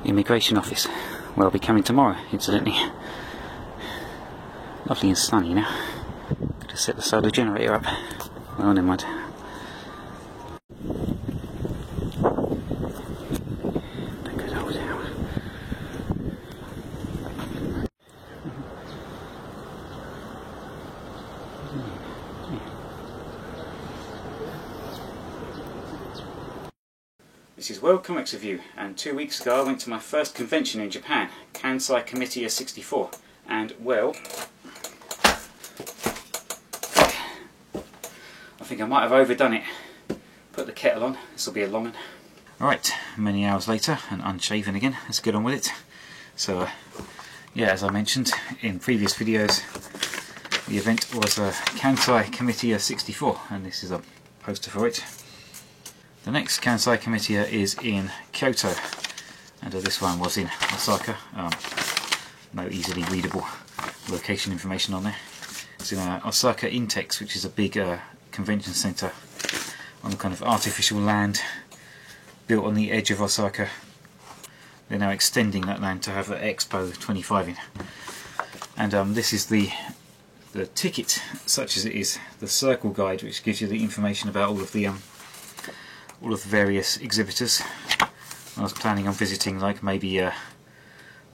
immigration office, where I'll be coming tomorrow, incidentally. Lovely and sunny now. Could have set the solar generator up. Well, never mind. Good old house. This is World Comics Review, and 2 weeks ago I went to my first convention in Japan, Kansai Comitia 64, and well, I think I might have overdone it. Put the kettle on, this will be a long one. Alright, many hours later and unshaven again, let's get on with it. So yeah, as I mentioned in previous videos, the event was Kansai Comitia 64, and this is a poster for it. The next Kansai Comitia is in Kyoto, and this one was in Osaka. No easily readable location information on there. It's in Osaka Intex, which is a big convention centre on kind of artificial land built on the edge of Osaka. They're now extending that land to have an Expo 25 in. And this is the ticket, such as it is, the circle guide, which gives you the information about all of the various exhibitors. I was planning on visiting like maybe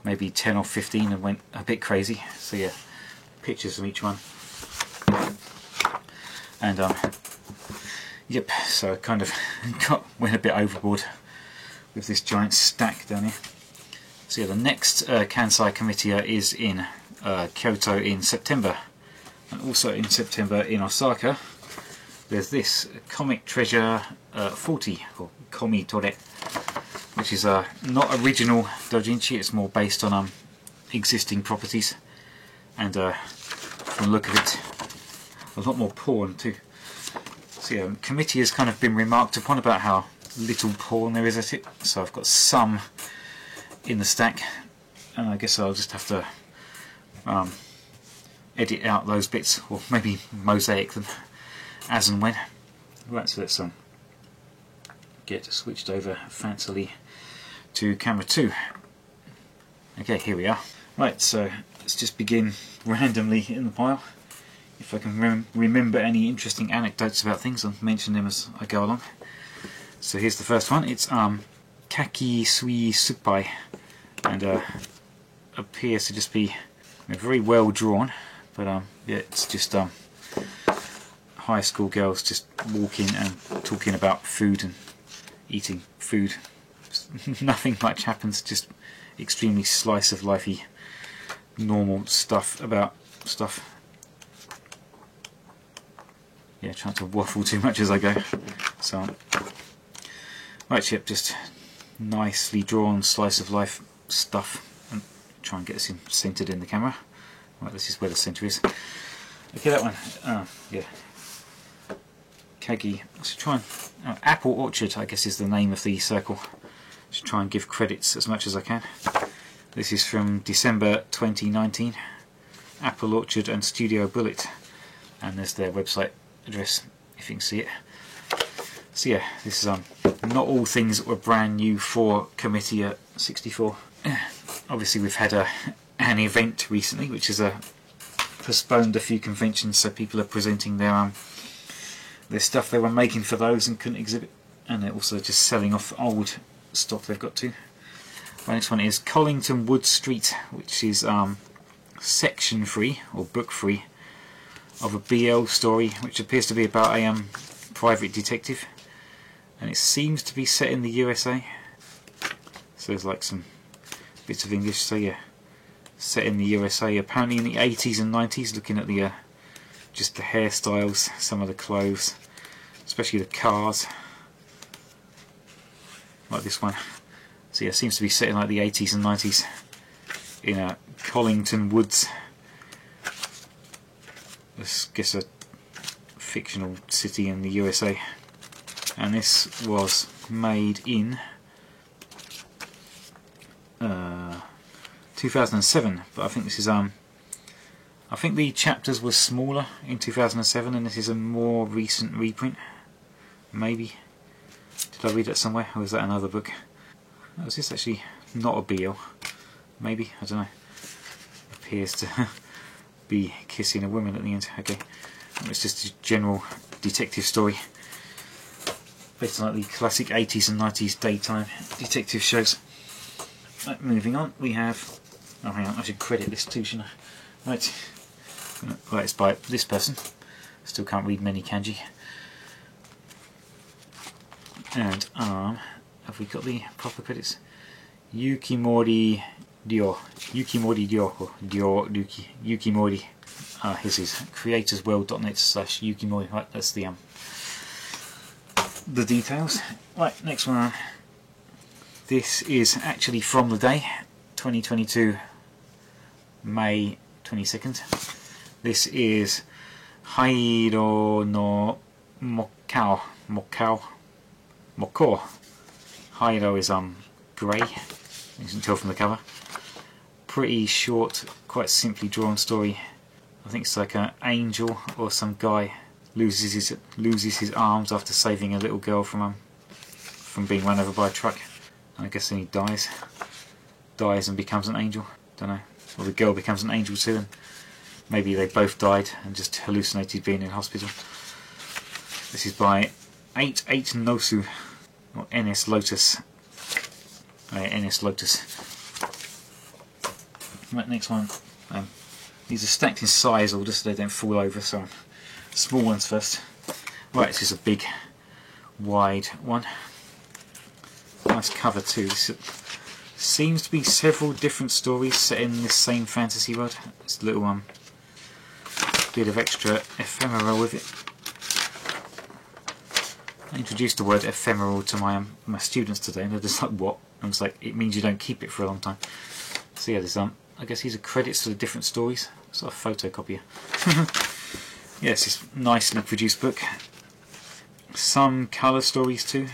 10 or 15 and went a bit crazy. So yeah, pictures from each one. And yep, so I kind of went a bit overboard with this giant stack down here. So yeah, the next Kansai Comitia is in Kyoto in September, and also in September in Osaka. There's this Comic Treasure 40, or Komi Tore, which is not original doujinshi, it's more based on existing properties, and from the look of it, a lot more porn too. So yeah, Comitia has kind of been remarked upon about how little porn there is at it, so I've got some in the stack, and I guess I'll just have to edit out those bits, or maybe mosaic them as and when. Right, so let's get switched over fancily to camera 2. Okay, here we are. Right, so let's just begin randomly in the pile. If I can remember any interesting anecdotes about things, I'll mention them as I go along. So here's the first one. It's Kaki Sui Suppai, and appears to just be very well drawn, but yeah, it's just high school girls just walking and talking about food and eating food. Nothing much happens, just extremely slice of lifey normal stuff about stuff. Yeah, trying to waffle too much as I go. So right, yep, just nicely drawn slice of life stuff, and try and get this centered in the camera. Right, this is where the center is. Okay, that one. Yeah. Kagi. Let's try and Apple Orchard, I guess, is the name of the circle. Should try and give credits as much as I can. This is from December 2019. Apple Orchard and Studio Bullet, and there's their website address if you can see it. So yeah, this is not all things that were brand new for Comitia 64. Obviously we've had an event recently which has postponed a few conventions, so people are presenting their stuff they were making for those and couldn't exhibit, and they're also just selling off old stock they've got to. The next one is Collington Wood Street, which is section free or book free of a BL story which appears to be about a private detective, and it seems to be set in the USA. So there's like some bits of English. So yeah, set in the USA, apparently in the 80s and 90s. Looking at the just the hairstyles, some of the clothes, especially the cars, like this one. So yeah, it seems to be set in like the 80s and 90s in Collington Woods. I guess a fictional city in the USA. And this was made in 2007, but I think this is I think the chapters were smaller in 2007, and this is a more recent reprint. Maybe. Did I read that somewhere, or was that another book? Was this actually not a BL, maybe, I don't know. Appears to be kissing a woman at the end. Okay, it's just a general detective story based on like the classic 80s and 90s daytime detective shows. Right, moving on, we have, oh hang on, I should credit this too, shouldn't I? Right, it's by this person, still can't read many kanji. And have we got the proper credits? Yukimori Ryo, or Yukimori. His is creatorsworld.net/Yukimori. Right, that's the details. Right, next one. This is actually from the day, 2022, May 22nd. This is Hairo no Mokao. Hairo is grey, you can tell from the cover. Pretty short, quite simply drawn story. I think it's like an angel or some guy loses his arms after saving a little girl from being run over by a truck. And I guess then he dies and becomes an angel. Don't know. Or the girl becomes an angel too, and maybe they both died and just hallucinated being in hospital. This is by 88 Nosu, or NS Lotus. NS Lotus. Right, next one. These are stacked in size order so they don't fall over, so small ones first. Right, this is a big, wide one. Nice cover too. This seems to be several different stories set in this same fantasy world. It's a little bit of extra ephemeral with it. I introduced the word ephemeral to my students today, and they're just like, what? And it's like, it means you don't keep it for a long time. So yeah, there's I guess these are credits to the different stories. Sort of photocopier. Yes, it's a nicely produced book. Some colour stories too.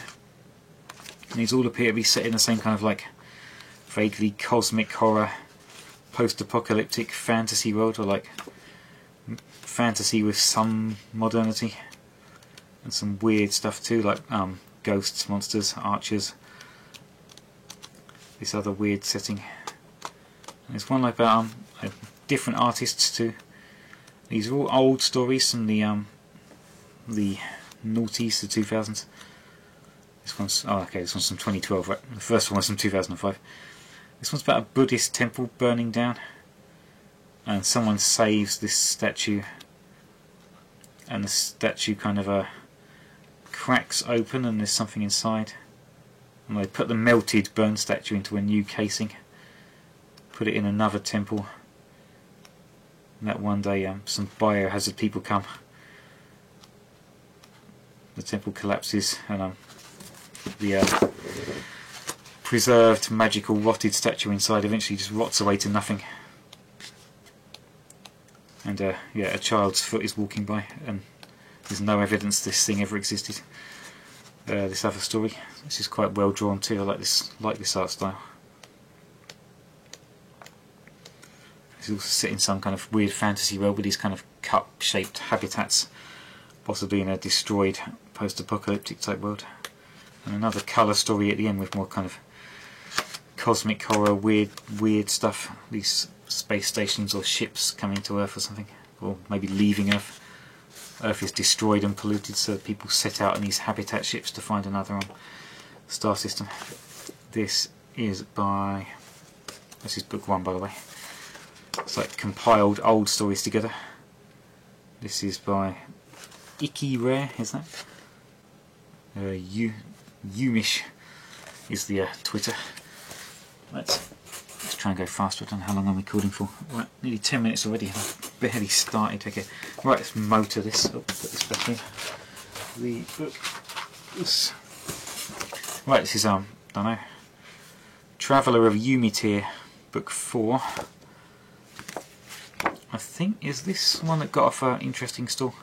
And these all appear to be set in the same kind of like vaguely cosmic horror, post-apocalyptic fantasy world, or like fantasy with some modernity. And some weird stuff too, like ghosts, monsters, archers. This other weird setting. And there's one like about different artists too. These are all old stories from the noughties, the 2000s. This one's this one's from 2012, right? The first one was from 2005. This one's about a Buddhist temple burning down, and someone saves this statue, and the statue kind of cracks open and there's something inside, and they put the melted burned statue into a new casing, put it in another temple, and that one day some biohazard people come, the temple collapses, and the preserved magical rotted statue inside eventually just rots away to nothing, and yeah, a child's foot is walking by and there's no evidence this thing ever existed. This other story, this is quite well drawn too. I like this art style. It's also set in some kind of weird fantasy world with these kind of cup-shaped habitats, possibly in a destroyed post-apocalyptic type world. And another colour story at the end with more kind of cosmic horror, weird stuff. These space stations or ships coming to Earth or something, or maybe leaving Earth. Earth is destroyed and polluted, so people set out on these habitat ships to find another star system. This is book one, by the way. It's like compiled old stories together. This is by Icky Rare, is that? Yumish is the Twitter. Let's try and go faster. I don't know how long I'm recording for. Right, nearly 10 minutes already. I've barely started. Okay. Right, let's motor this. Oh, put this back in. The book. Right, this is don't know. Traveller of Yumitir, book 4. I think, is this one that got off an interesting stall?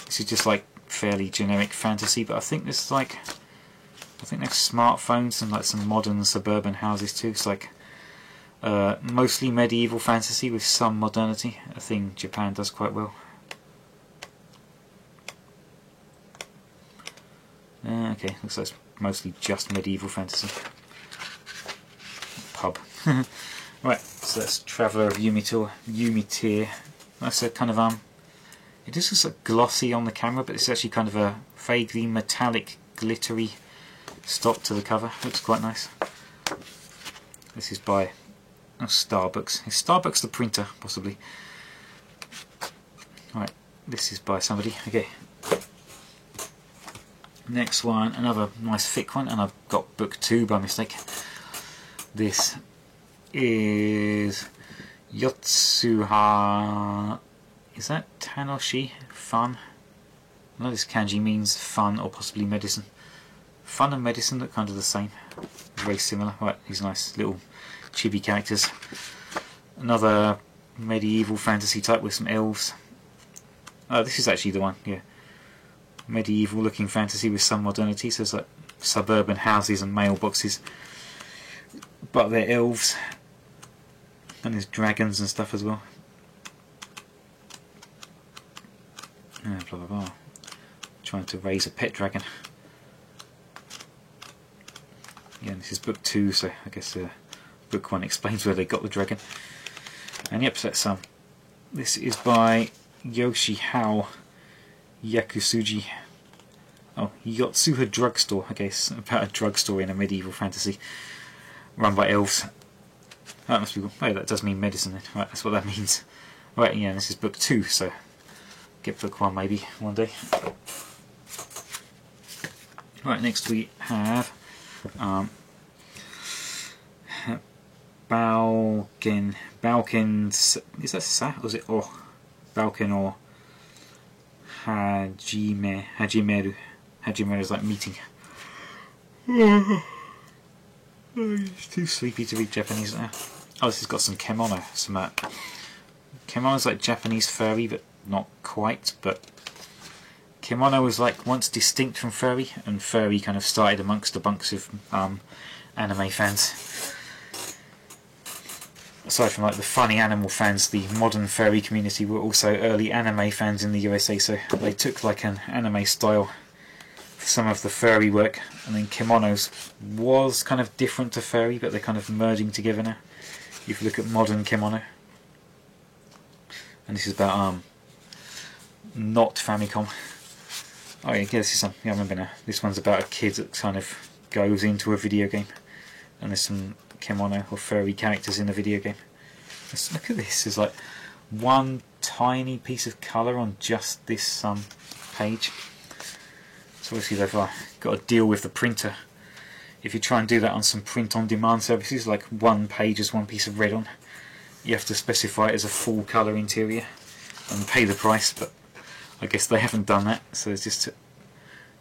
This is just like fairly generic fantasy, but I think there's like, I think there's smartphones and like some modern suburban houses too. It's like mostly medieval fantasy with some modernity, a thing Japan does quite well. Okay, looks like it's mostly just medieval fantasy. Right, so that's Traveller of Yumitir. That's a kind of it just looks like glossy on the camera, but it's actually kind of a vaguely metallic, glittery stop to the cover. Looks quite nice. This is by Starbucks. Is Starbucks the printer, possibly? Right, this is by somebody. Okay. Next one, another nice thick one, and I've got book 2 by mistake. This is Yotsuha. Is that Tanoshi? Fun? I know this kanji means fun or possibly medicine. Fun and medicine look kind of the same. Very similar. Right, these nice little chibi characters. Another medieval fantasy type with some elves. Oh, this is actually the one, yeah. Medieval looking fantasy with some modernity, so it's like suburban houses and mailboxes. But they're elves. And there's dragons and stuff as well. Blah blah blah. Trying to raise a pet dragon. Yeah, this is book 2, so I guess book 1 explains where they got the dragon. And yep, so that's this is by Yoshihao Yakusuji. Oh, Yotsuha Drugstore. Okay, it's about a drugstore in a medieval fantasy run by elves. That must be cool. Oh, that does mean medicine then. Right, that's what that means. Right, yeah, this is book 2, so get book 1 maybe one day. Right, next we have Balken, is that Sa or is it O? Balken or Hajimeru is like meeting. It's too sleepy to read Japanese now. Oh, this has got some kemono. Some kemono's like Japanese furry, but not quite. But kimono was like once distinct from furry, and furry kind of started amongst a bunch of anime fans. Aside from like the funny animal fans, the modern furry community were also early anime fans in the USA, so they took like an anime style for some of the furry work, and then kimonos was kind of different to furry, but they're kind of merging together now. If you look at modern kimono. And this is about not Famicom. Oh yeah, this is something I remember now. This one's about a kid that kind of goes into a video game, and there's some kimono or furry characters in the video game. Let's look at this. There's like one tiny piece of colour on just this page. So obviously they've got to deal with the printer. If you try and do that on some print-on-demand services, like one page has one piece of red on, you have to specify it as a full colour interior and pay the price, but I guess they haven't done that, so there's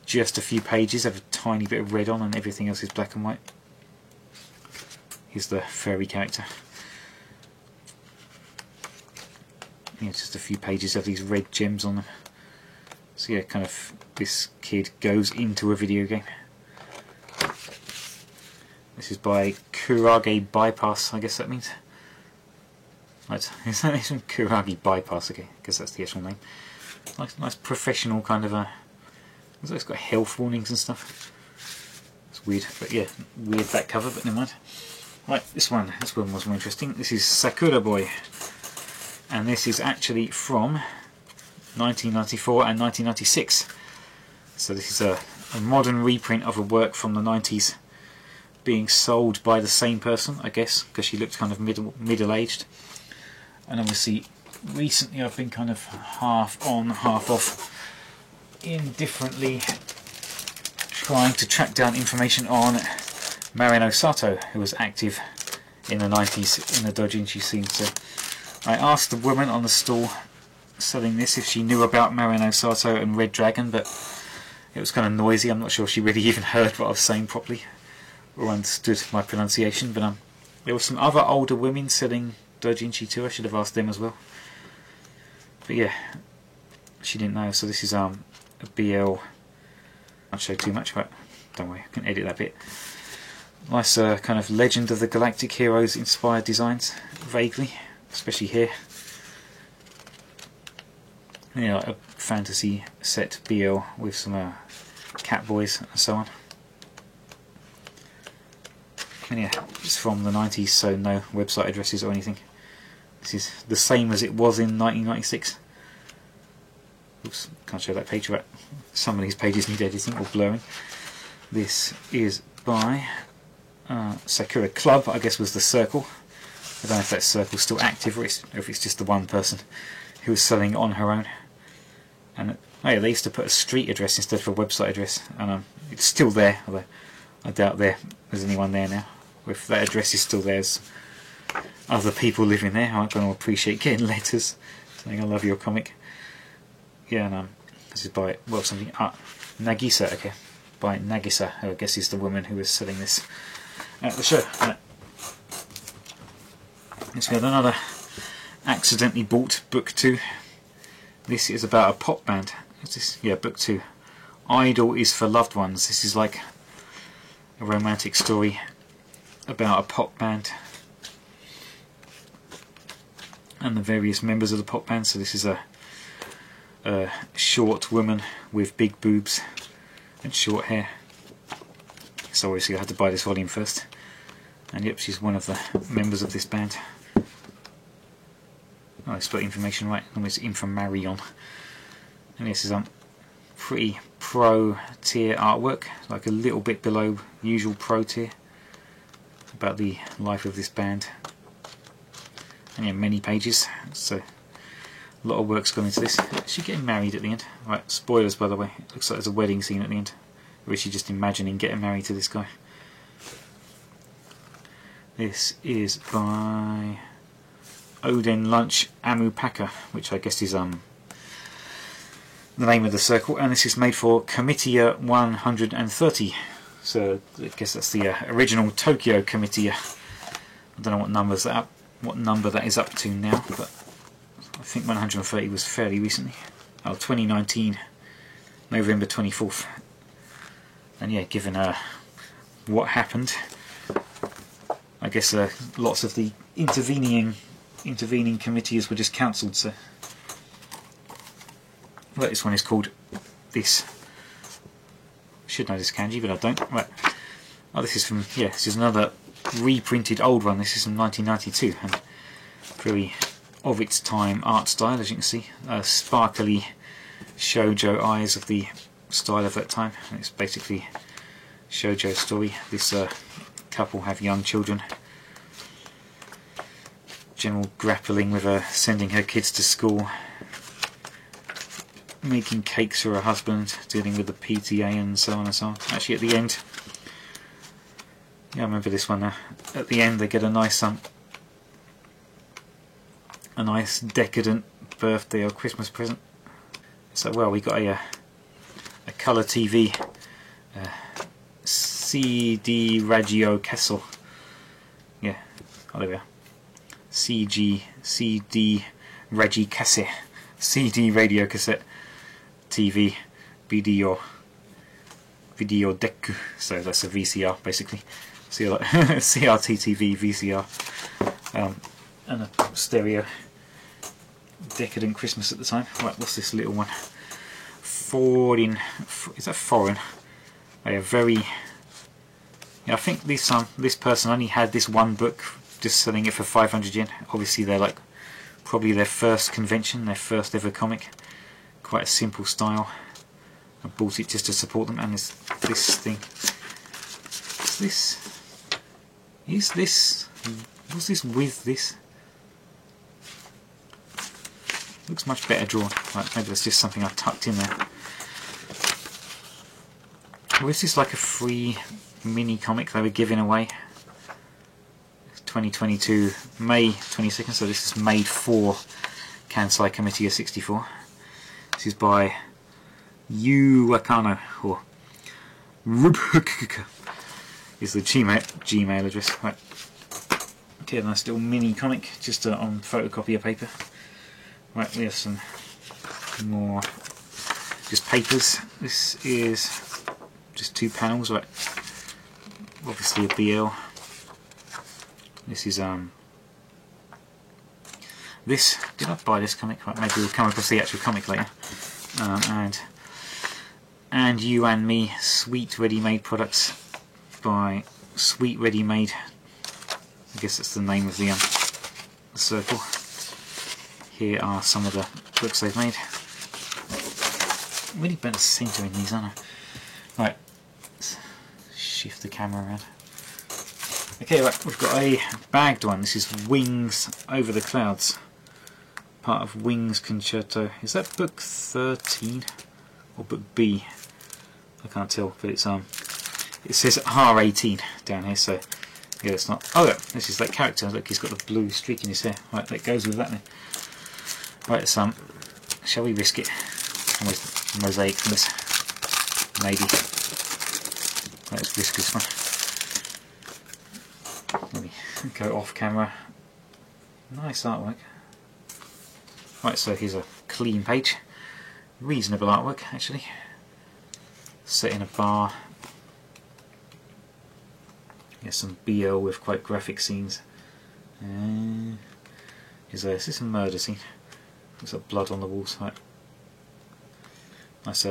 just a few pages have a tiny bit of red on and everything else is black and white. Here's the furry character. Yeah, just a few pages have these red gems on them. So yeah, kind of this kid goes into a video game. This is by Kurage Bypass, I guess that means. Right, is that Kurage Bypass? Okay, I guess that's the actual name. Nice professional kind of looks like it's got health warnings and stuff. It's weird, but yeah, weird back cover, but never mind. Right, this one was more interesting. This is Sakura Boy, and this is actually from 1994 and 1996. So this is a modern reprint of a work from the 90s being sold by the same person, I guess, because she looked kind of middle-aged. And obviously recently I've been kind of half on, half off indifferently trying to track down information on Marino Sato, who was active in the 90s in the doujinshi scene. So I asked the woman on the stall selling this if she knew about Marino Sato and Red Dragon, but it was kind of noisy. I'm not sure she really even heard what I was saying properly or understood my pronunciation, but there were some other older women selling doujinshi too. I should have asked them as well, but yeah, she didn't know. So this is a BL. I won't show too much, but don't worry, I can edit that bit. Nice kind of Legend of the Galactic Heroes inspired designs, vaguely, especially here. Yeah, like a fantasy set BL with some cat boys and so on. And yeah, it's from the 90s, so no website addresses or anything. This is the same as it was in 1996. Oops, can't show that page right. Some of these pages need editing or blurring. This is by Sakura Club, I guess was the circle. I don't know if that circle's still active or if it's just the one person who was selling it on her own. And oh yeah, they used to put a street address instead of a website address, and it's still there, although I doubt there's anyone there now. If that address is still there, there's other people living there who aren't going to appreciate getting letters saying I love your comic. Yeah, and this is by, well, something, Nagisa, okay, by Nagisa, who I guess is the woman who was selling this at the show. Let's get another accidentally bought book 2. This is about a pop band. What's this? Yeah, book 2. Idol is for Loved Ones. This is like a romantic story about a pop band and the various members of the pop band. So this is a short woman with big boobs and short hair. So obviously I had to buy this volume first. And yep, she's one of the members of this band. Oh, I spelled information right. It's in from Marion. And this is pretty pro tier artwork, like a little bit below usual pro tier, about the life of this band. And yeah, many pages, so a lot of work's gone into this. Is she getting married at the end? Right, spoilers by the way. It looks like there's a wedding scene at the end. Or is she just imagining getting married to this guy? This is by Oden Lunch Amupaka, which I guess is the name of the circle, and this is made for Comitia 130. So I guess that's the original Tokyo Comitia. I don't know what number that is up to now, but I think 130 was fairly recently. Oh, 2019, November 24th. And yeah, given what happened, I guess lots of the intervening committees were just cancelled. So, well, this one is called this. I should know this kanji, but I don't. Right. Oh, this is from, yeah, this is another reprinted old one. This is from 1992, and very of its time art style, as you can see. Sparkly shoujo eyes of the style of that time. And it's basically shoujo story. This couple have young children. General grappling with sending her kids to school, making cakes for her husband, dealing with the PTA and so on and so on. Actually at the end, yeah, I remember this one now. At the end they get a nice decadent birthday or Christmas present. So well, we got a colour TV CD Radio Kessel. Yeah, oh there we are. CD Regi Cassette, CD radio cassette, TV, video deku. So that's a VCR basically. See like CRT TV, VCR, and a stereo. Decadent Christmas at the time. Right, what's this little one? Foreign. Is that foreign? Oh, yeah, very. Yeah, I think this person only had this one book, just selling it for 500 yen. Obviously they're like probably their first convention, their first ever comic. Quite a simple style. I bought it just to support them. And this thing. Is this was this with this? Looks much better drawn. Right, maybe that's just something I tucked in there. Or is this like a free mini comic they were giving away? 2022, May 22nd, so this is made for Kansai Comitia 64. This is by Yu Wakano, or Rubhukuka is the Gmail address. Right. Okay, a nice little mini comic, just on photocopier paper. Right, we have some more just papers. This is just 2 panels, right? Obviously a BL. This is this. Did I buy this comic? Right, maybe we'll come across the actual comic later. And You and Me, Sweet Ready-Made Products by Sweet Ready Made. I guess that's the name of the circle. Here are some of the books they've made. Really better centre in these, aren't I? Right, let's shift the camera around. Okay, right, we've got a bagged one. This is Wings Over the Clouds, part of Wings Concerto. Is that book 13 or book B? I can't tell, but it's it says R18 down here, so yeah, it's not. Oh, look, this is that character. Look, he's got the blue streak in his hair. Right, that goes with that then. Right, it's shall we risk it? Almost mosaic from this. Maybe. Right, let's risk this one. Let me go off camera. Nice artwork. Right, so here's a clean page. Reasonable artwork, actually. Set in a bar. Here's some BL with quite graphic scenes. Is this a murder scene? Looks like blood on the walls. Right. Nice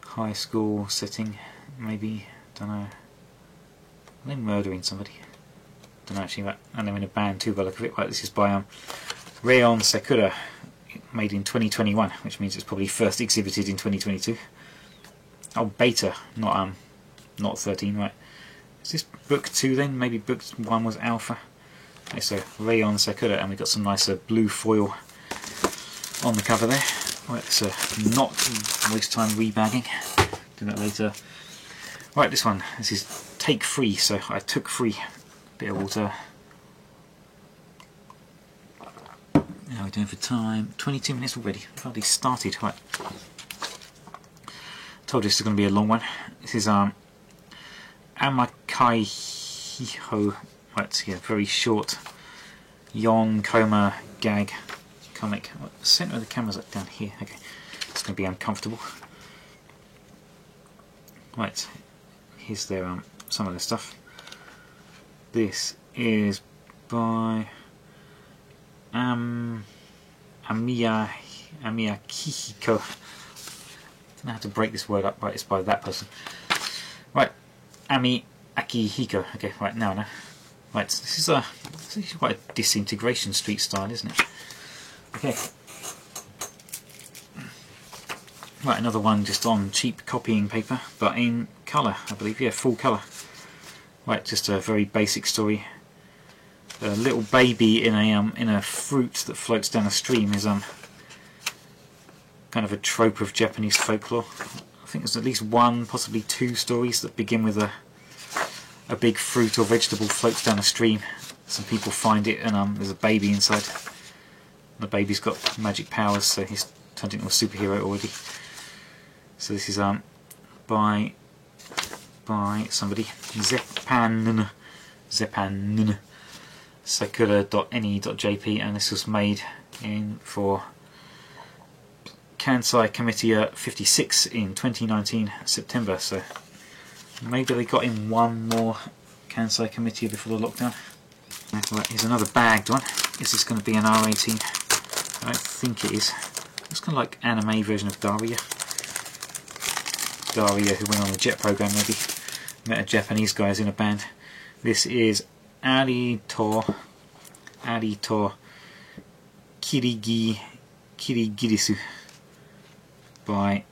high school setting, maybe. Don't know. Are they murdering somebody? Don't know actually. Right. And they're in a band too, by the look of it. Right, this is by Rayon Sakura, made in 2021, which means it's probably first exhibited in 2022. Oh, beta, not 13, right. Is this book 2 then? Maybe book 1 was alpha. Okay, so Rayon Sakura, and we've got some nice blue foil on the cover there. Right, so not waste time rebagging. Do that later. Right, this one. This is Take Free, so I took free. Bit of water. How are we doing for time? 22 minutes already. I've already started. Right. Told you this is going to be a long one. This is Amakaihiho. Right, yeah, very short Yon Koma gag comic. The centre of the camera's up down here. Okay, it's going to be uncomfortable. Right, here's their some of the stuff. This is by Amiya Kihiko. I don't know how to break this word up, right? It's by that person. Right, Ami Akihiko. Okay, right, now. Right, this is quite a disintegration street style, isn't it? Okay. Right, another one just on cheap copying paper, but in colour, I believe. Yeah, full colour. Right, just a very basic story. A little baby in a fruit that floats down a stream is kind of a trope of Japanese folklore. I think there's at least one, possibly two stories that begin with a big fruit or vegetable floats down a stream. Some people find it, and there's a baby inside. The baby's got magic powers, so he's turned into a superhero already. So this is by somebody, Zepan sakura.ne.jp, and this was made for Kansai Comitia 56 in 2019 September. So maybe they got in one more Kansai Comitia before the lockdown. Right, here's another bagged one. Is this going to be an R18? I don't think it is. It's kind of like anime version of Daria. Daria, who went on a jet program, maybe met a Japanese guys in a band. This is Arito Kirigirisu by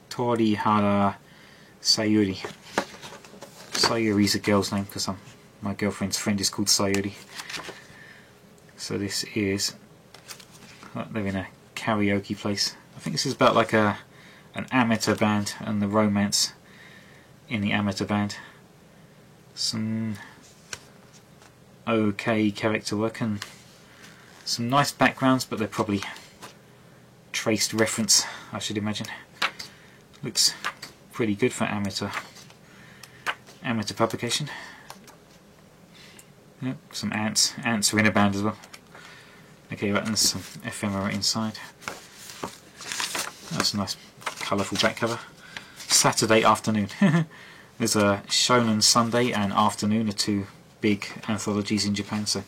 Torihara Sayuri. Sayuri's a girl's name because my girlfriend's friend is called Sayuri. So this is, they're in a karaoke place. I think this is about like an amateur band and the romance in the amateur band. Some okay character work and some nice backgrounds, but they're probably traced reference, I should imagine. Looks pretty good for amateur publication. Yep, some ants are in a band as well. Okay, right, and there's some ephemera inside. That's a nice colourful back cover. Saturday Afternoon. There's a Shonen Sunday and Afternoon are two big anthologies in Japan, so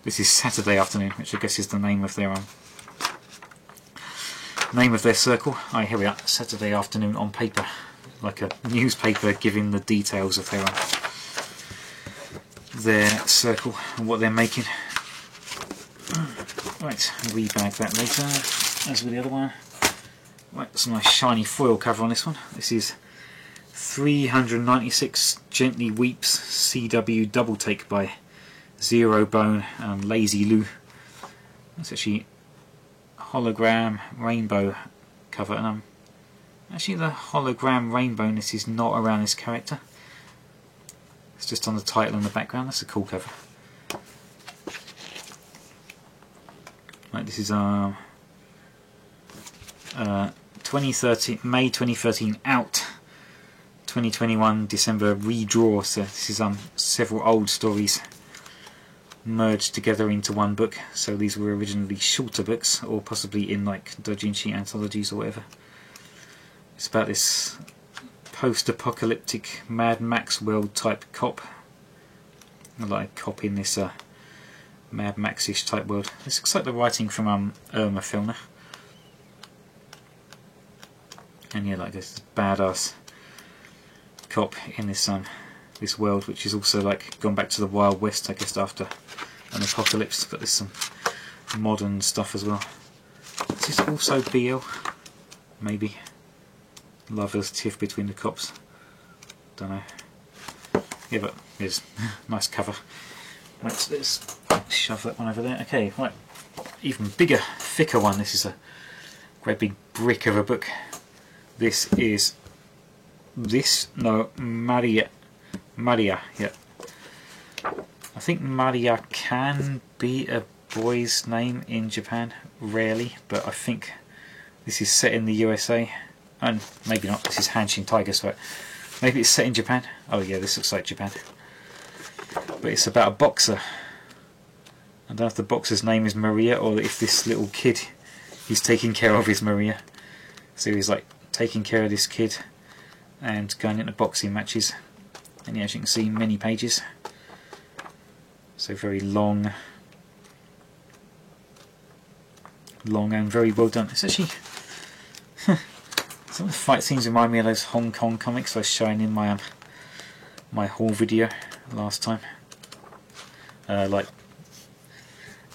this is Saturday Afternoon, which I guess is the name of their circle. Here we are, Saturday Afternoon on paper. like a newspaper giving the details of their circle and what they're making. Right, rebag that later, as with the other one. Right, some nice shiny foil cover on this one. This is 396 Gently Weeps CW Double Take by Zero Bone and Lazy Lou. That's actually hologram rainbow cover, and actually the hologram rainbowness is not around this character. It's just on the title and the background. That's a cool cover. Right, this is 2013 May 2013 out, 2021 December redraw. So this is several old stories merged together into one book. So these were originally shorter books, or possibly in like doujinshi anthologies or whatever. It's about this post-apocalyptic Mad Max world type cop, like a cop in this Mad Max-ish type world. This looks like the writing from Irma Filner. And yeah, like this badass cop in this this world, which is also like gone back to the Wild West, I guess, after an apocalypse. But there's some modern stuff as well. Is this also BL? Maybe. Lovers tiff between the cops. Don't know. Yeah, but there's nice cover. Right, let's shove that one over there. Okay, right. Even bigger, thicker one. This is a great big brick of a book. This is Maria, yeah. I think Maria can be a boy's name in Japan, rarely, but I think this is set in the USA, and maybe not. This is Hanshin Tiger, so maybe it's set in Japan. Oh yeah, this looks like Japan. But it's about a boxer. I don't know if the boxer's name is Maria, or if this little kid he's taking care of is Maria. So he's like taking care of this kid and going into boxing matches. And yeah, as you can see, many pages. So very long and very well done. It's actually some of the fight scenes remind me of those Hong Kong comics I was showing in my my haul video last time. Like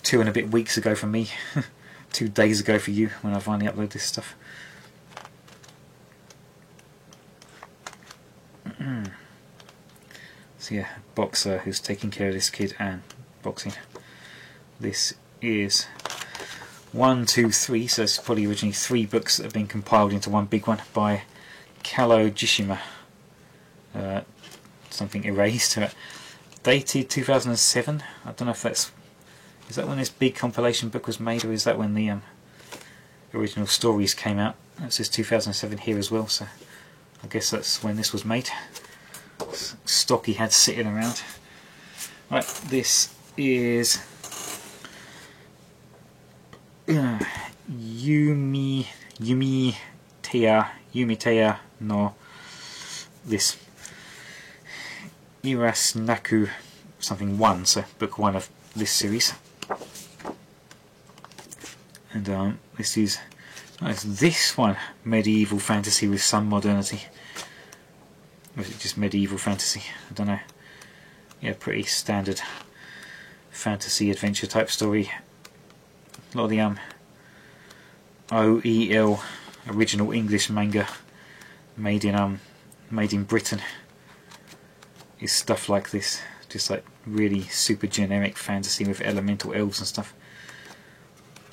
2 and a bit weeks ago for me, 2 days ago for you when I finally upload this stuff. So yeah, boxer who's taking care of this kid and boxing. This is 1, 2, 3, so it's probably originally 3 books that have been compiled into one big one by Kalo Jishima. Something erased. Dated 2007. I don't know if that's... Is that when this big compilation book was made, or is that when the original stories came out? It says 2007 here as well, so I guess that's when this was made. Stock he had sitting around. Right, this is Yumitea no this Irasnaku something 1, so book 1 of this series. And this is this one, medieval fantasy with some modernity. Or is it just medieval fantasy? I don't know. Yeah, pretty standard fantasy adventure type story. A lot of the OEL original English manga made in Britain is stuff like this, just like really super generic fantasy with elemental elves and stuff.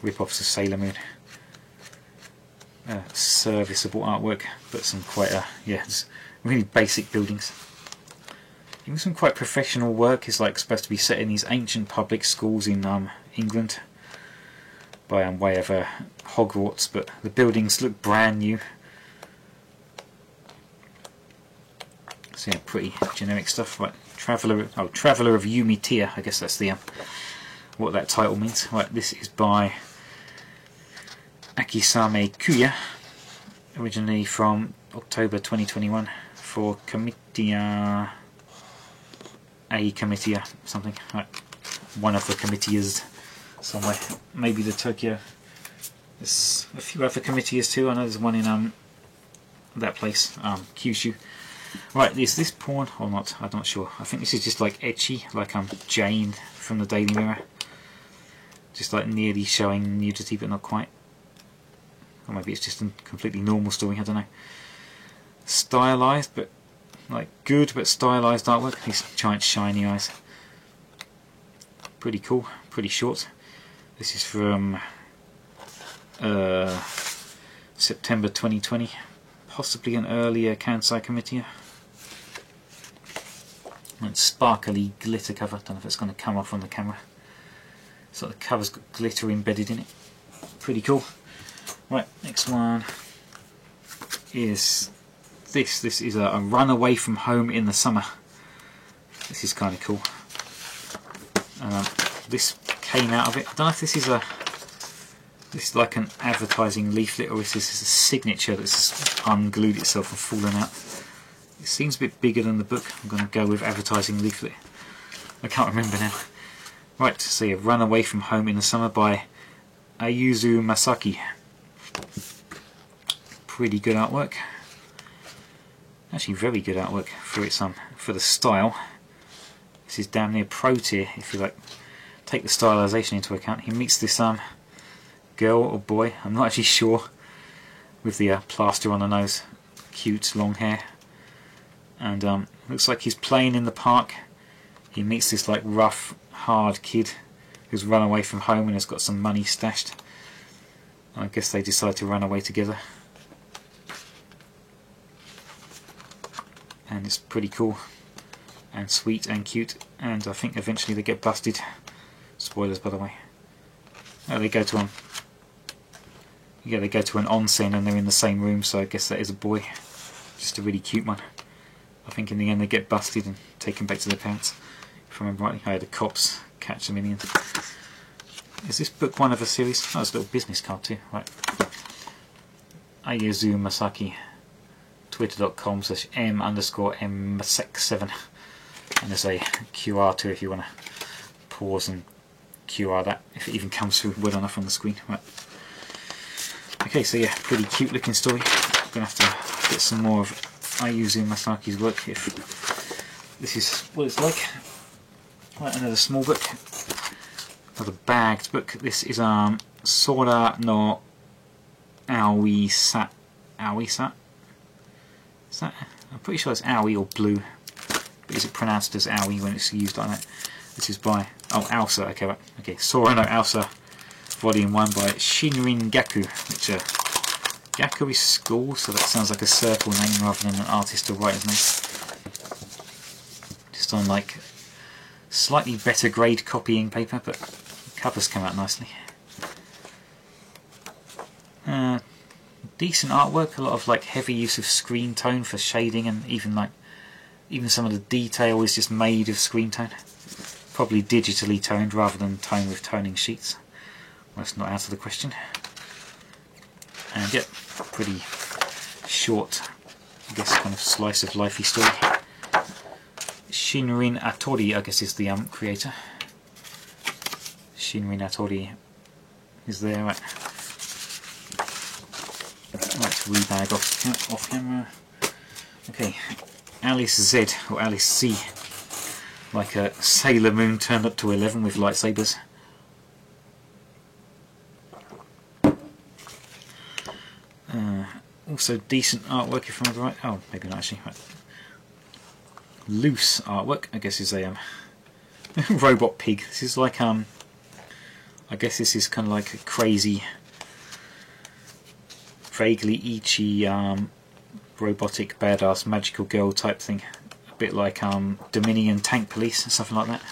Rip-offs of Sailor Moon. Serviceable artwork, but some quite yeah, really basic buildings. Even some quite professional work is like supposed to be set in these ancient public schools in England by way of Hogwarts, but the buildings look brand new. So yeah, pretty generic stuff. Right, Traveller of Yumitea. I guess that's the what that title means. Right, this is by Akisame Kuya, originally from October 2021 for Comitia, something. Right, one of the committees somewhere. Maybe the Tokyo. There's a few other committees too. I know there's one in that place, Kyushu. Right, is this porn or not? I'm not sure. I think this is just like ecchi, like Jane from the Daily Mirror. Just like nearly showing nudity but not quite. Or maybe it's just a completely normal story, I don't know. Stylised, but like good but stylised artwork. These giant shiny eyes. Pretty cool, pretty short. This is from September 2020. Possibly an earlier Kansai Comitia. And sparkly glitter cover. Don't know if it's going to come off on the camera. So the cover's got glitter embedded in it. Pretty cool. Right, next one is this. This is a run away from home in the summer. This is kind of cool. This came out of it. I don't know if this is like an advertising leaflet or if this is a signature that's unglued itself and fallen out. It seems a bit bigger than the book. I'm going to go with advertising leaflet. I can't remember now. Right, so yeah, Run Away from Home in the Summer by Ayuzu Masaki. Pretty good artwork. Actually very good artwork for its for the style. This is damn near pro tier if you like take the stylization into account. He meets this girl or boy, I'm not actually sure, with the plaster on the nose. Cute long hair. And looks like he's playing in the park. He meets this like rough, hard kid who's run away from home and has got some money stashed. I guess they decide to run away together. And it's pretty cool and sweet and cute, and I think eventually they get busted. Spoilers, by the way. Oh, they go to an onsen and they're in the same room, so I guess that is a boy. Just a really cute one. I think in the end they get busted and taken back to their parents. If I remember rightly, the cops catch them in the end. Is this book one of a series? Oh, it's a little business card too. Right. Ayuzu Masaki. Twitter.com/m_msec7. And there's a QR too if you want to pause and QR that, if it even comes through well enough on the screen. Right. Okay, so yeah, pretty cute looking story. I'm going to have to get some more of Ayuzu Masaki's work if this is what it's like. Right, another small book. Another bagged book. This is Sora no Aoi-sa. Aoi-sa? Is that? I'm pretty sure it's Aoi or blue. But is it pronounced as Aoi when it's used like that? This is by Aosa. Okay, right. Okay, Sora no Aosa, Volume 1 by Shinrin Gaku, which Gaku is school, so that sounds like a circle name rather than an artist or writer's name. Just on like slightly better grade copying paper, but the covers come out nicely. Decent artwork, a lot of like heavy use of screen tone for shading, and even some of the detail is just made of screen tone. Probably digitally toned rather than toned with toning sheets. Well, that's not out of the question. And yep, pretty short, I guess, kind of slice of lifey story. Shinrin Atori, I guess, is the creator. Shinrin Atori is there, right? Let's rebag off camera. Okay, Alice Z, or Alice C. Like a Sailor Moon turned up to 11 with lightsabers. Also decent artwork if I remember right. Oh, maybe not actually. Right. Loose artwork, I guess, is a robot pig. This is like I guess this is kind of like a crazy, vaguely ecchi robotic badass magical girl type thing. A bit like Dominion Tank Police, something like that.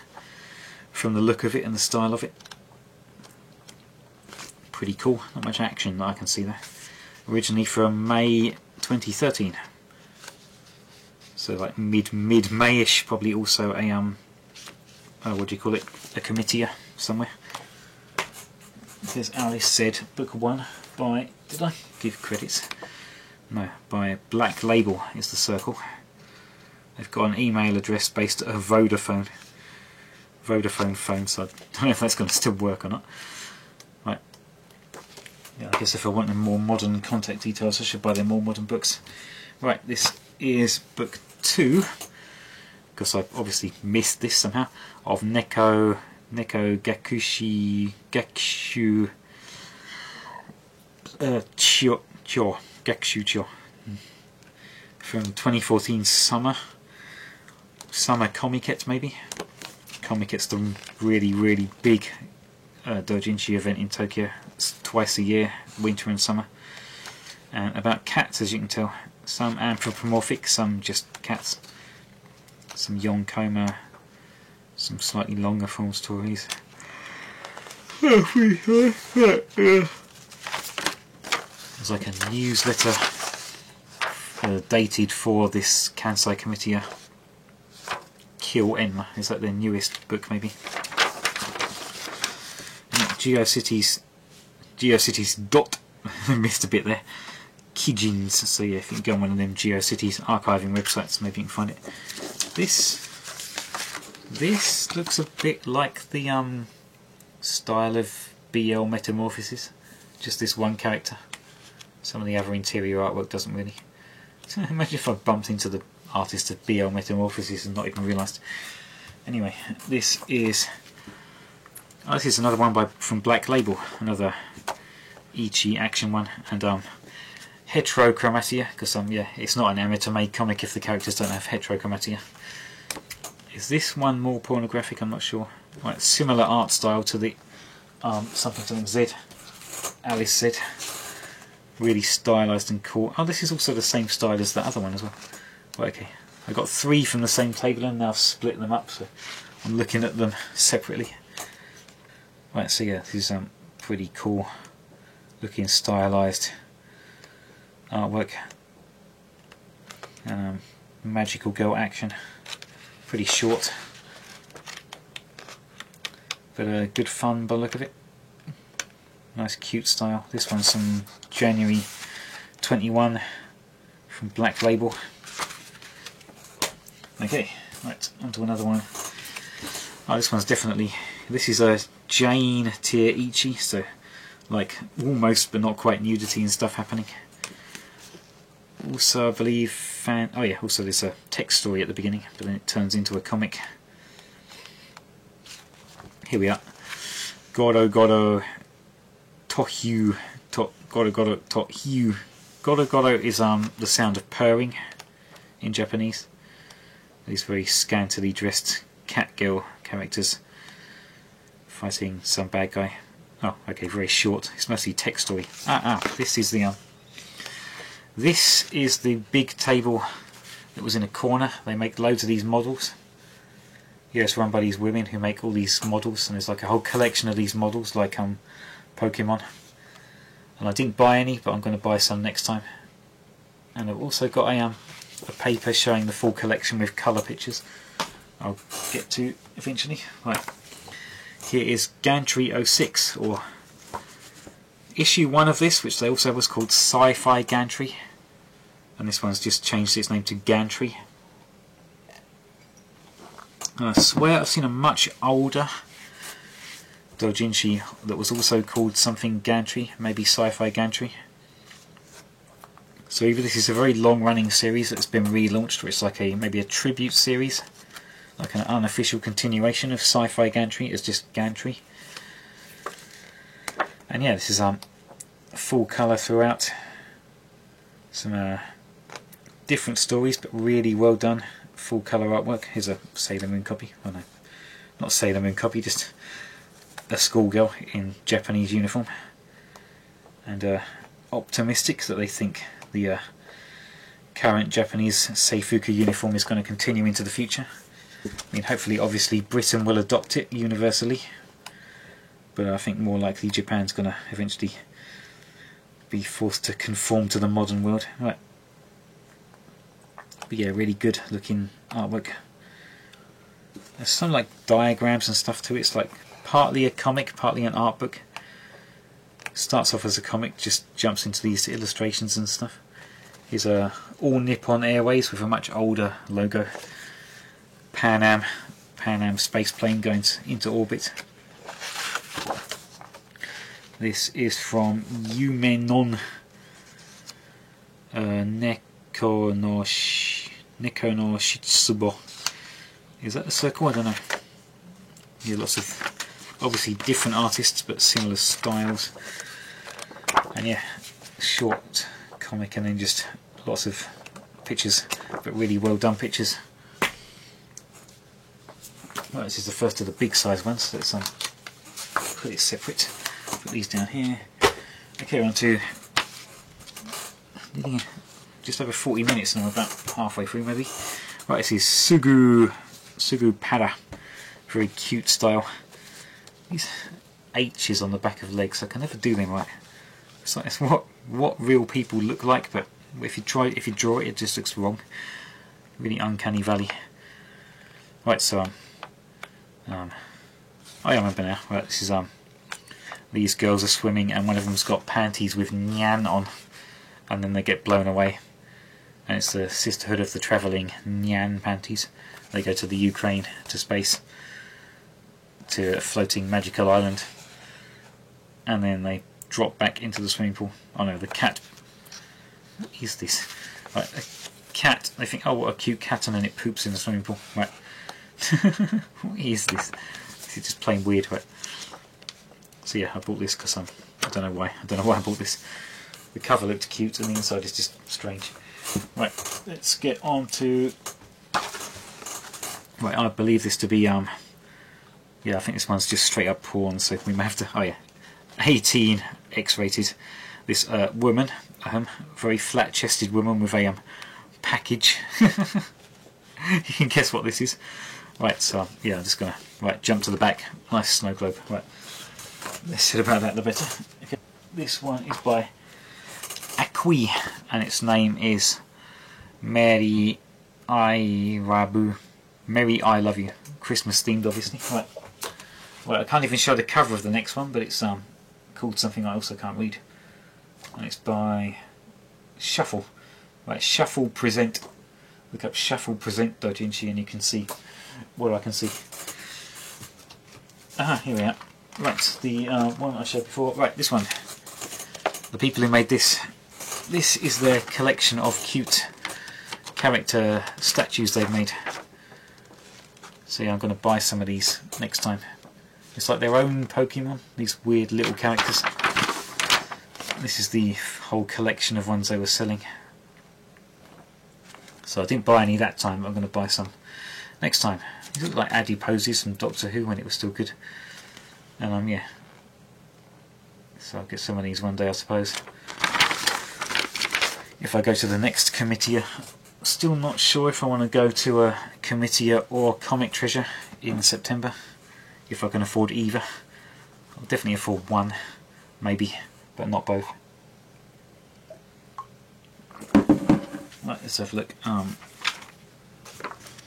From the look of it and the style of it. Pretty cool. Not much action that I can see there. Originally from May 2013. So like mid-May-ish, probably also a what do you call it? A Comitia somewhere. There's Alice Said, Book 1 by, did I give credits? No, by Black Label is the circle. They've got an email address based at a Vodafone phone, so I don't know if that's going to still work or not. Right, Yeah, I guess if I want more modern contact details I should buy them more modern books. Right, this is book 2, because I've obviously missed this somehow, of Neko Gakushu Chio from 2014 summer Comiket, maybe. Comiket's the really big doujinshi event in Tokyo. It's twice a year, winter and summer, and about cats, as you can tell. Some anthropomorphic, some just cats. Some yonkoma, some slightly longer form stories. There's like a newsletter dated for this Kansai Committee. Kill Enma, is that their newest book maybe? GeoCities dot missed a bit there. Kijins, so yeah, if you can go on one of them GeoCities archiving websites, maybe you can find it. This looks a bit like the style of BL Metamorphosis, just this one character. Some of the other interior artwork doesn't really. Imagine if I bumped into the artist of BL Metamorphosis and not even realised. Anyway, this is another one from Black Label, another Ichi action one, and heterochromatia, because yeah, it's not an amateur made comic if the characters don't have heterochromatia. Is this one more pornographic? I'm not sure. Right, similar art style to the something Z, Alice Z. Really stylised and cool. Oh, this is also the same style as that other one as well. Right, okay. I got 3 from the same table and now I've split them up, so I'm looking at them separately. Right, so yeah, this is pretty cool looking stylised artwork. Magical girl action. Pretty short, but good fun by the look of it. Nice cute style. This one's from January 21 from Black Label. Okay, right, on to another one. Oh, this one's definitely, this is a Jane tier Ichi, so like almost but not quite nudity and stuff happening. Also, I believe, oh yeah, also there's a text story at the beginning, but then it turns into a comic. Here we are. Goro Goro Tohyu. Goro Goro Tohyu. Goro Goro is the sound of purring in Japanese. These very scantily dressed cat girl characters fighting some bad guy. Oh, okay, very short. It's mostly text story. This is the big table that was in a corner. They make loads of these models. Yeah, it's run by these women who make all these models, and there's like a whole collection of these models, like Pokemon. And I didn't buy any, but I'm going to buy some next time. And I've also got a paper showing the full collection with colour pictures. I'll get to eventually. Right, here is Gantry 06, or issue 1 of this, which they also was called Sci-Fi Gantry, and this one's just changed its name to Gantry. And I swear I've seen a much older doujinshi that was also called something Gantry, maybe Sci-Fi Gantry. So either this is a very long-running series that's been relaunched, or it's like maybe a tribute series, like an unofficial continuation of Sci-Fi Gantry. It's just Gantry. And yeah, this is full colour throughout. Some different stories, but really well done. Full colour artwork. Here's a Sailor Moon copy. Oh no, not Sailor Moon copy, just a schoolgirl in Japanese uniform. And optimistic that they think the current Japanese Seifuku uniform is going to continue into the future. I mean, hopefully, obviously, Britain will adopt it universally, but I think more likely Japan's going to eventually be forced to conform to the modern world. Right. But yeah, really good looking artwork. There's some like diagrams and stuff to it. It's like partly a comic, partly an art book. Starts off as a comic, just jumps into these illustrations and stuff. Here's a All Nippon Airways with a much older logo. Pan Am space plane going into orbit. This is from Yume non Neko no Shitsubo. Is that the circle? I don't know. Yeah, lots of obviously different artists but similar styles. And yeah, short comic, and then just lots of pictures, but really well done pictures. Well, this is the first of the big size ones, so let's put it separate. Put these down here. Okay, on to just over 40 minutes, and I'm about halfway through maybe. Right, this is Sugu Para. Very cute style. These H's on the back of legs, I can never do them right. It's like it's what real people look like, but if you draw it, it just looks wrong. Really uncanny valley. Right, so I remember now. Right, this is these girls are swimming, and one of them's got panties with Nyan on, and then they get blown away. And it's the Sisterhood of the Travelling Nyan panties. They go to the Ukraine, to space, to a floating magical island, and then they drop back into the swimming pool. Oh no, the cat. What is this? Right, a cat. They think, oh, what a cute cat, and then it poops in the swimming pool. Right. What is this? This is just plain weird. Right. So yeah, I bought this because I don't know why. I don't know why I bought this. The cover looked cute, and the inside is just strange. Right, let's get on to. Right, I believe this to be yeah, I think this one's just straight up porn. So we may have to. Oh yeah, 18, X-rated. This woman, very flat-chested woman with a package. You can guess what this is. Right, so yeah, I'm just gonna jump to the back. Nice snow globe. Right, less said about that the better. Okay. This one is by Akui, and its name is Mary I Rabu. Mary I Love You. Christmas themed, obviously. Right. Well, I can't even show the cover of the next one, but it's called something I also can't read. And it's by Shuffle. Right, Shuffle Present. Look up Shuffle Present Dojinshi and you can see what I can see. Aha, here we are. Right, the one I showed before. Right, this one. The people who made this. This is their collection of cute character statues they've made. So yeah, I'm going to buy some of these next time. It's like their own Pokemon, these weird little characters. This is the whole collection of ones they were selling. So I didn't buy any that time, but I'm going to buy some next time. These look like adiposes from Doctor Who when it was still good. And yeah. So I'll get some of these one day, I suppose. If I go to the next Comitia. Still not sure if I want to go to a Comitia or Comic Treasure in September. If I can afford either. I'll definitely afford one, maybe, but not both. Right, let's have a look.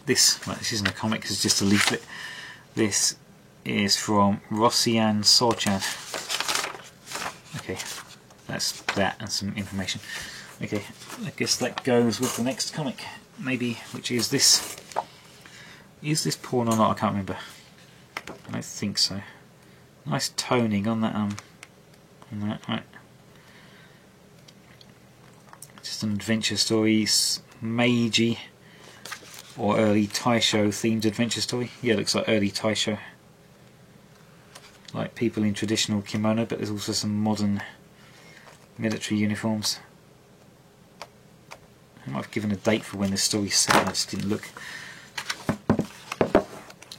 This isn't a comic, it's just a leaflet. This is from Rossian Sorchan. Okay, that's that and some information. Okay, I guess that goes with the next comic, maybe, which is this. Is this porn or not? I can't remember. I don't think so. Nice toning on that. Right. Just an adventure story, Meiji or early Taisho themed adventure story. Yeah, it looks like early Taisho. Like people in traditional kimono, but there's also some modern military uniforms. I might have given a date for when this story's set, I just didn't look.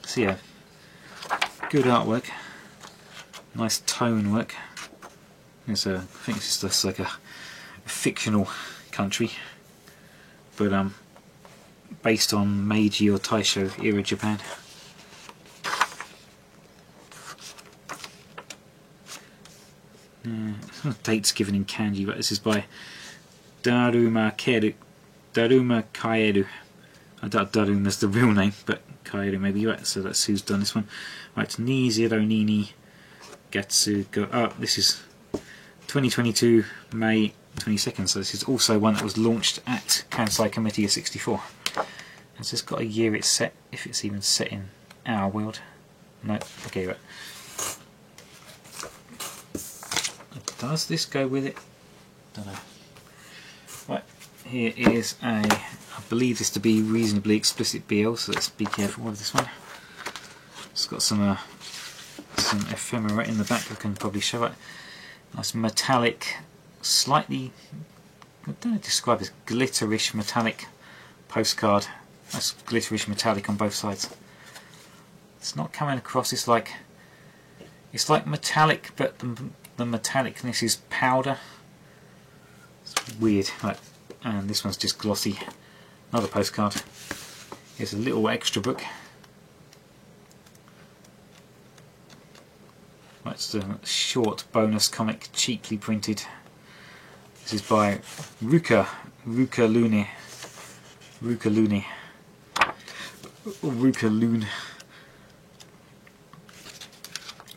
So yeah, good artwork, nice tone work. I think it's just like a fictional country, but based on Meiji or Taisho era Japan. Dates given in kanji, but this is by Daruma Kaeru. I doubt Daruma's the real name, but Kaeru maybe you're right, so that's who's done this one. Right, Ni Zero Nini Gatsu Go. Oh, this is 2022 May 22nd, so this is also one that was launched at Kansai Comitia 64. It's just got a year it's set, if it's even set in our world. No, okay, right. Does this go with it? Don't know. Right, here is I believe this to be reasonably explicit BL, so let's be careful with this one. It's got some ephemera in the back. I can probably show it. Nice metallic, slightly, I don't know, describe as glitterish metallic postcard. Nice glitterish metallic on both sides. It's not coming across. It's like metallic, but the metallicness is powder. It's weird. Right, and this one's just glossy. Another postcard. Here's a little extra book. Right, it's a short bonus comic, cheaply printed. This is by Ruka Lune.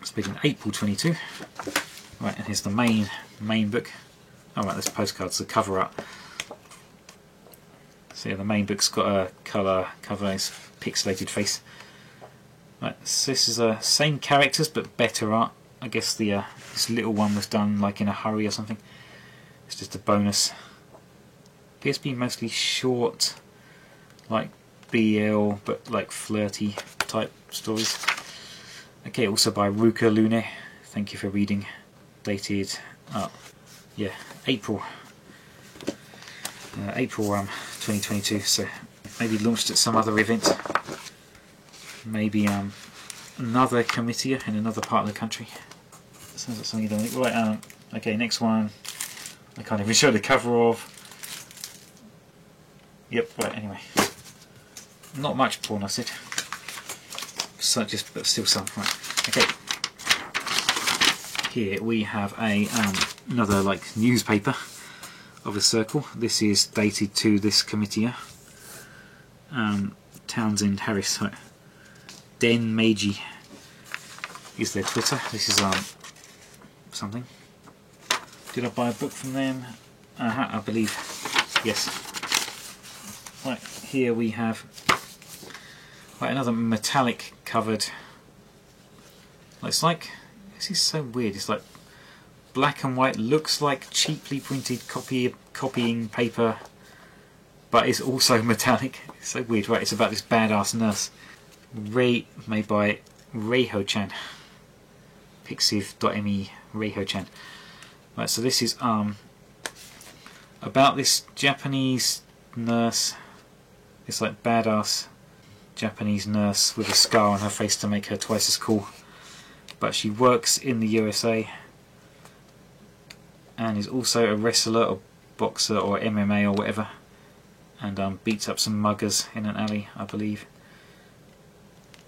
It's big in April 22. Right, and here's the main book. Oh right, this postcard's the cover art. So yeah, the main book's got a colour cover, it's pixelated face. Right, so this is the same characters but better art. I guess the this little one was done like in a hurry or something. It's just a bonus. Appears to be mostly short, like BL, but like flirty type stories. Okay, also by Ruka Lune. Thank you for reading. Dated, yeah, April 2022. So maybe launched at some other event. Maybe another comitia in another part of the country. Sounds like something you don't think. Right, okay, next one. I can't even show the cover of. Yep, right, anyway. Not much porn, I said. So just, but still some. Right, okay. Here we have another like newspaper of a circle. This is dated to this comitia. Townsend Harris. Right. Den Meiji is their Twitter. This is something. Did I buy a book from them? I believe. Yes. Right, here we have another metallic covered. It's like, this is so weird. It's like black and white. Looks like cheaply printed copying paper, but it's also metallic. It's so weird. Right, it's about this badass nurse. Made by Reiho-chan. Pixiv.me Reiho-chan. Right, so this is about this Japanese nurse. It's like badass Japanese nurse with a scar on her face to make her twice as cool. But she works in the USA and is also a wrestler or boxer or MMA or whatever, and beats up some muggers in an alley, I believe.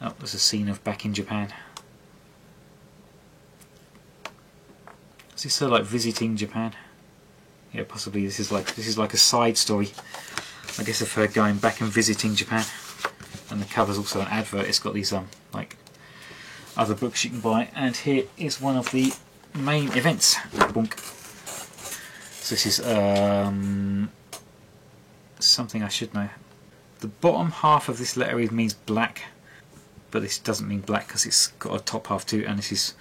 Oh, there's a scene of back in Japan. Is this her like visiting Japan? Yeah, possibly. This is like a side story, I guess, of her going back and visiting Japan. And the cover's also an advert. It's got these like other books you can buy. And here is one of the main events. Bonk. So this is something I should know. The bottom half of this letter means black, but this doesn't mean black because it's got a top half too. And this is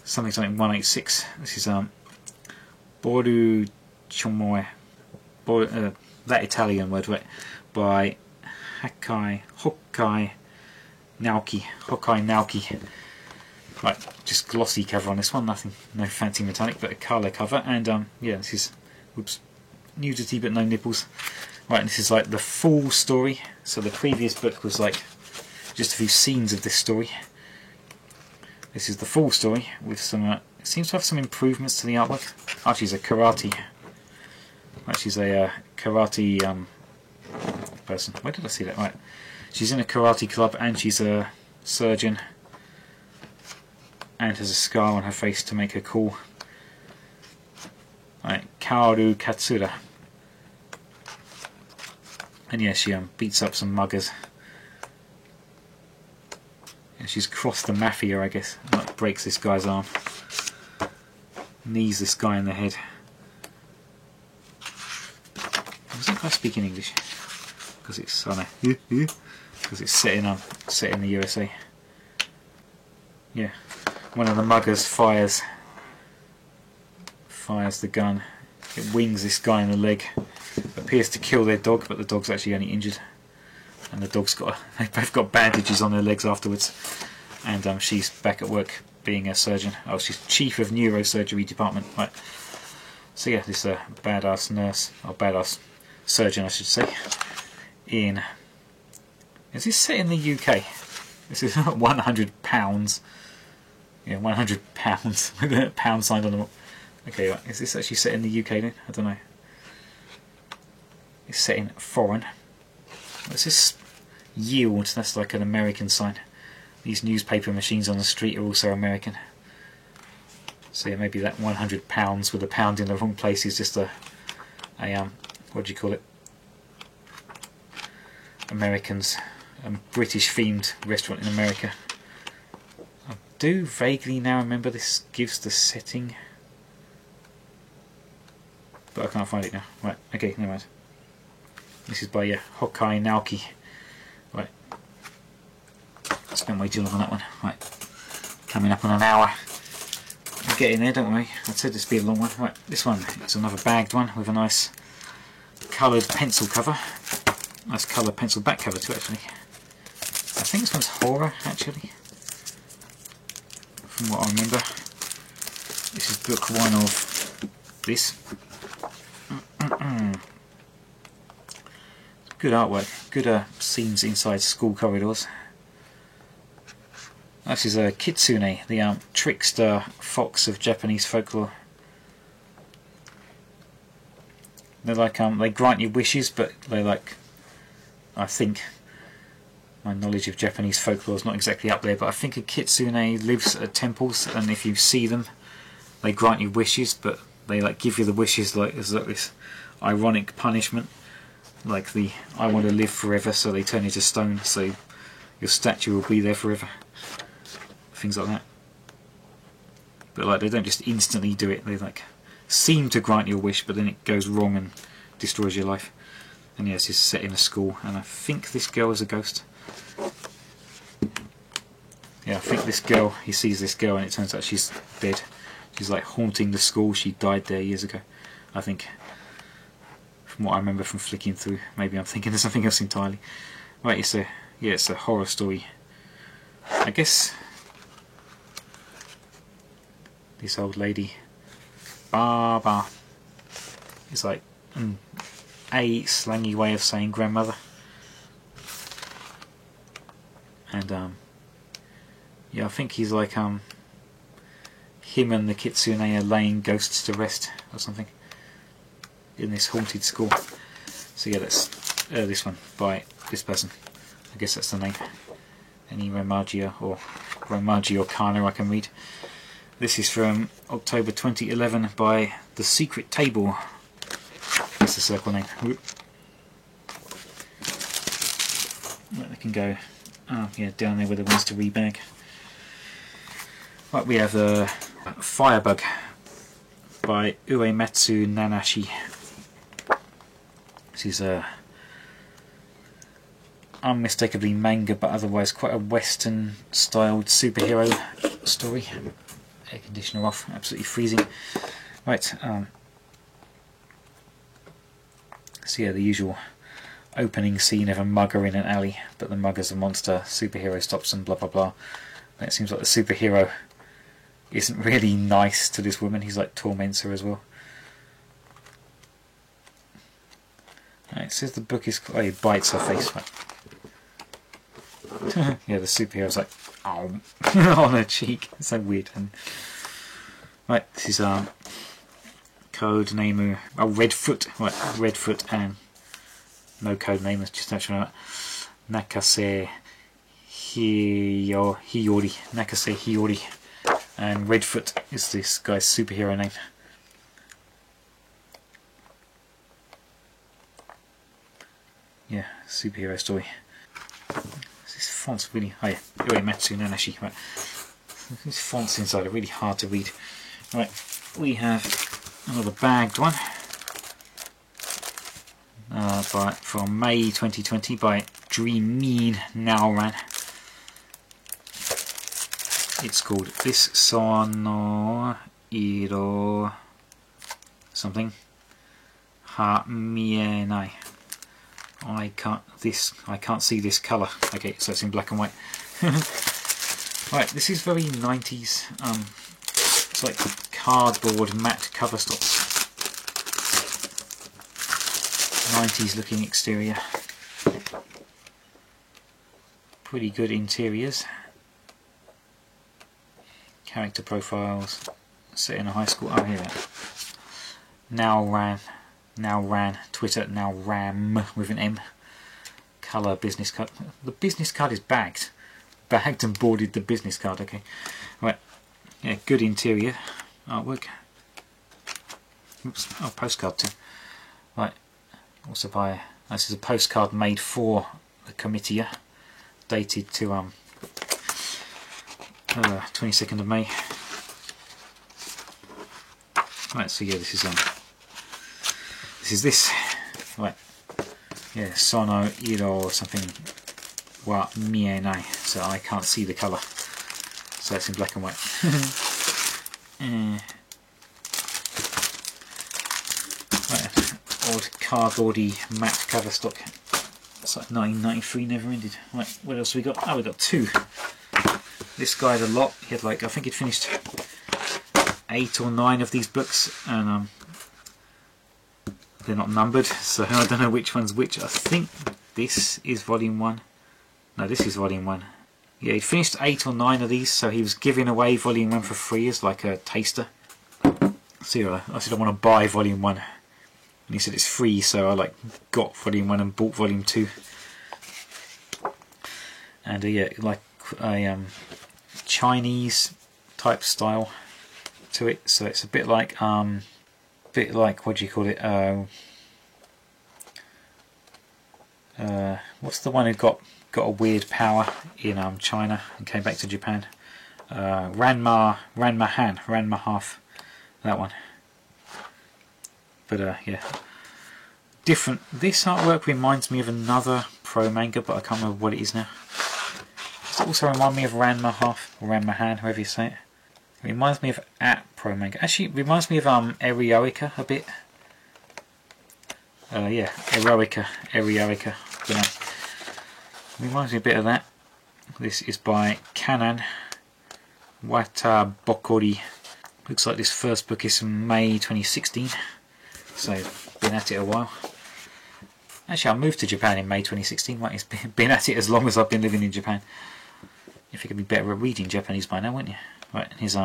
something 186. This is Boru Chomoe, that Italian word, right, by Hokkai Naoki. Right, just glossy cover on this one, nothing, no fancy metallic, but a colour cover, and yeah, this is, whoops, nudity but no nipples. Right, and this is like the full story. So the previous book was like just a few scenes of this story. This is the full story with some. It seems to have some improvements to the artwork. She's a karate. She's a karate person. Where did I see that? Right, she's in a karate club and she's a surgeon and has a scar on her face to make her cool. Right, Kaoru Katsura. And yeah, she beats up some muggers. And she's crossed the mafia, I guess. Like, breaks this guy's arm. Knees this guy in the head. Does that guy speak in English? Because it's, I don't know, because it's set in the USA. Yeah, one of the muggers fires fires the gun. It wings this guy in the leg. Appears to kill their dog, but the dog's actually only injured. And the dog's got, they both got bandages on their legs afterwards. And she's back at work being a surgeon. Oh, she's chief of neurosurgery department. Right. So yeah, this is a badass nurse, or badass surgeon I should say. Is this set in the UK? This is £100. Yeah, £100 with a pound sign on the wall. Okay, right. Is this actually set in the UK then? I don't know. It's set in foreign. What's this? Yield, that's like an American sign. These newspaper machines on the street are also American. So yeah, maybe that £100 with a pound in the wrong place is just a what do you call it? Americans, a British themed restaurant in America. I do vaguely now remember this gives the setting, but I can't find it now. Right, okay, never mind. This is by Hokai Naoki. Right, I spent way too long on that one. Right, coming up on an hour. We're getting there, don't we? I said this would be a long one. Right, this one, it's another bagged one with a nice coloured pencil cover. Nice coloured pencil back cover too, actually. I think this one's horror, actually. From what I remember. This is book one of this. Good artwork, good scenes inside school corridors. This is a kitsune, the trickster fox of Japanese folklore. They're like they grant you wishes, but they like, I think my knowledge of Japanese folklore is not exactly up there, but I think a kitsune lives at temples, and if you see them, they grant you wishes, but they like give you the wishes like as like this ironic punishment, like the I want to live forever, so they turn you to stone, so your statue will be there forever. Things like that. But like they don't just instantly do it, they like seem to grant you a wish, but then it goes wrong and destroys your life. And yes, it's set in a school, and I think this girl is a ghost. Yeah, I think this girl, he sees this girl and it turns out she's dead. She's like haunting the school, she died there years ago, I think. From what I remember from flicking through. Maybe I'm thinking of something else entirely. Right, it's a horror story. I guess this old lady, Baba, is like a slangy way of saying grandmother. And yeah, I think he's like him and the kitsune are laying ghosts to rest or something in this haunted school. So yeah, that's this one by this person. I guess that's the name. Any Remagia or Kana I can read. This is from October 2011 by The Secret Table. That's the circle name. Right, they can go down there where the ones to read bag. Right, we have Firebug by Uematsu Nanashi. This is a unmistakably manga, but otherwise quite a Western styled superhero story. Air conditioner off, absolutely freezing. Right, so yeah, the usual opening scene of a mugger in an alley, but the mugger's a monster, superhero stops and blah blah blah. And it seems like the superhero isn't really nice to this woman, he's like torments her as well. Right, it says the book is, oh, he bites her face. Right. Yeah, the superhero's like, oh, on her cheek. It's so weird. And right, this is code name, Redfoot. Right, Redfoot, and no code name. It's just actually Nakase Hiyori. Nakase Hiyori, and Redfoot is this guy's superhero name. Yeah, superhero story. This font's really, oh yeah, Uematsu Nanashi, right. These fonts inside are really hard to read. Right, we have another bagged one from May 2020 by Dreamin Naoran. It's called This Sono Iro something. Ha mienai. I can't see this colour. Okay, so it's in black and white. Right, this is very 90s. It's like cardboard matte cover stock. 90s looking exterior. Pretty good interiors. Character profiles. Set in a high school. Oh, here we are. Now ran. Twitter. Now ram with an M. Colour business card. The business card is bagged. Bagged and boarded the business card. Okay. Right. Yeah, good interior artwork. Oops. Oh, postcard too. Right. Also by. This is a postcard made for the committee. Dated to 22nd of May. Right, so yeah, this is this. Right, yeah, Sono Iro or something wa mienai. So I can't see the colour. So it's in black and white. Right, old cardboardy matte cover stock. It's like 1993, never ended. Right, what else have we got? Oh, we got two. This guy had a lot. He had like, I think he'd finished 8 or 9 of these books, and they're not numbered, so I don't know which one's which. I think this is volume 1. No, this is volume 1. Yeah, he'd finished 8 or 9 of these, so he was giving away volume 1 for free as like a taster. So yeah, I said I want to buy volume 1. And he said it's free, so I like got volume 1 and bought volume 2. And yeah, like a Chinese type style to it. So it's a bit like what do you call it? What's the one who got a weird power in China and came back to Japan? Ranma half. That one. But yeah, different. This artwork reminds me of another Pro manga, but I can't remember what it is now. Does it also remind me of Ranma half or Ranma Han, however you say it? It reminds me of Pro manga. Actually, it reminds me of Eroica a bit. Yeah, Eroica. You know, reminds me a bit of that. This is by Kanan Watabokori. Looks like this first book is from May 2016. So, been at it a while. Actually, I moved to Japan in May 2016. Right, it's been at it as long as I've been living in Japan. You think I'd be better at reading Japanese by now, wouldn't you? Right, his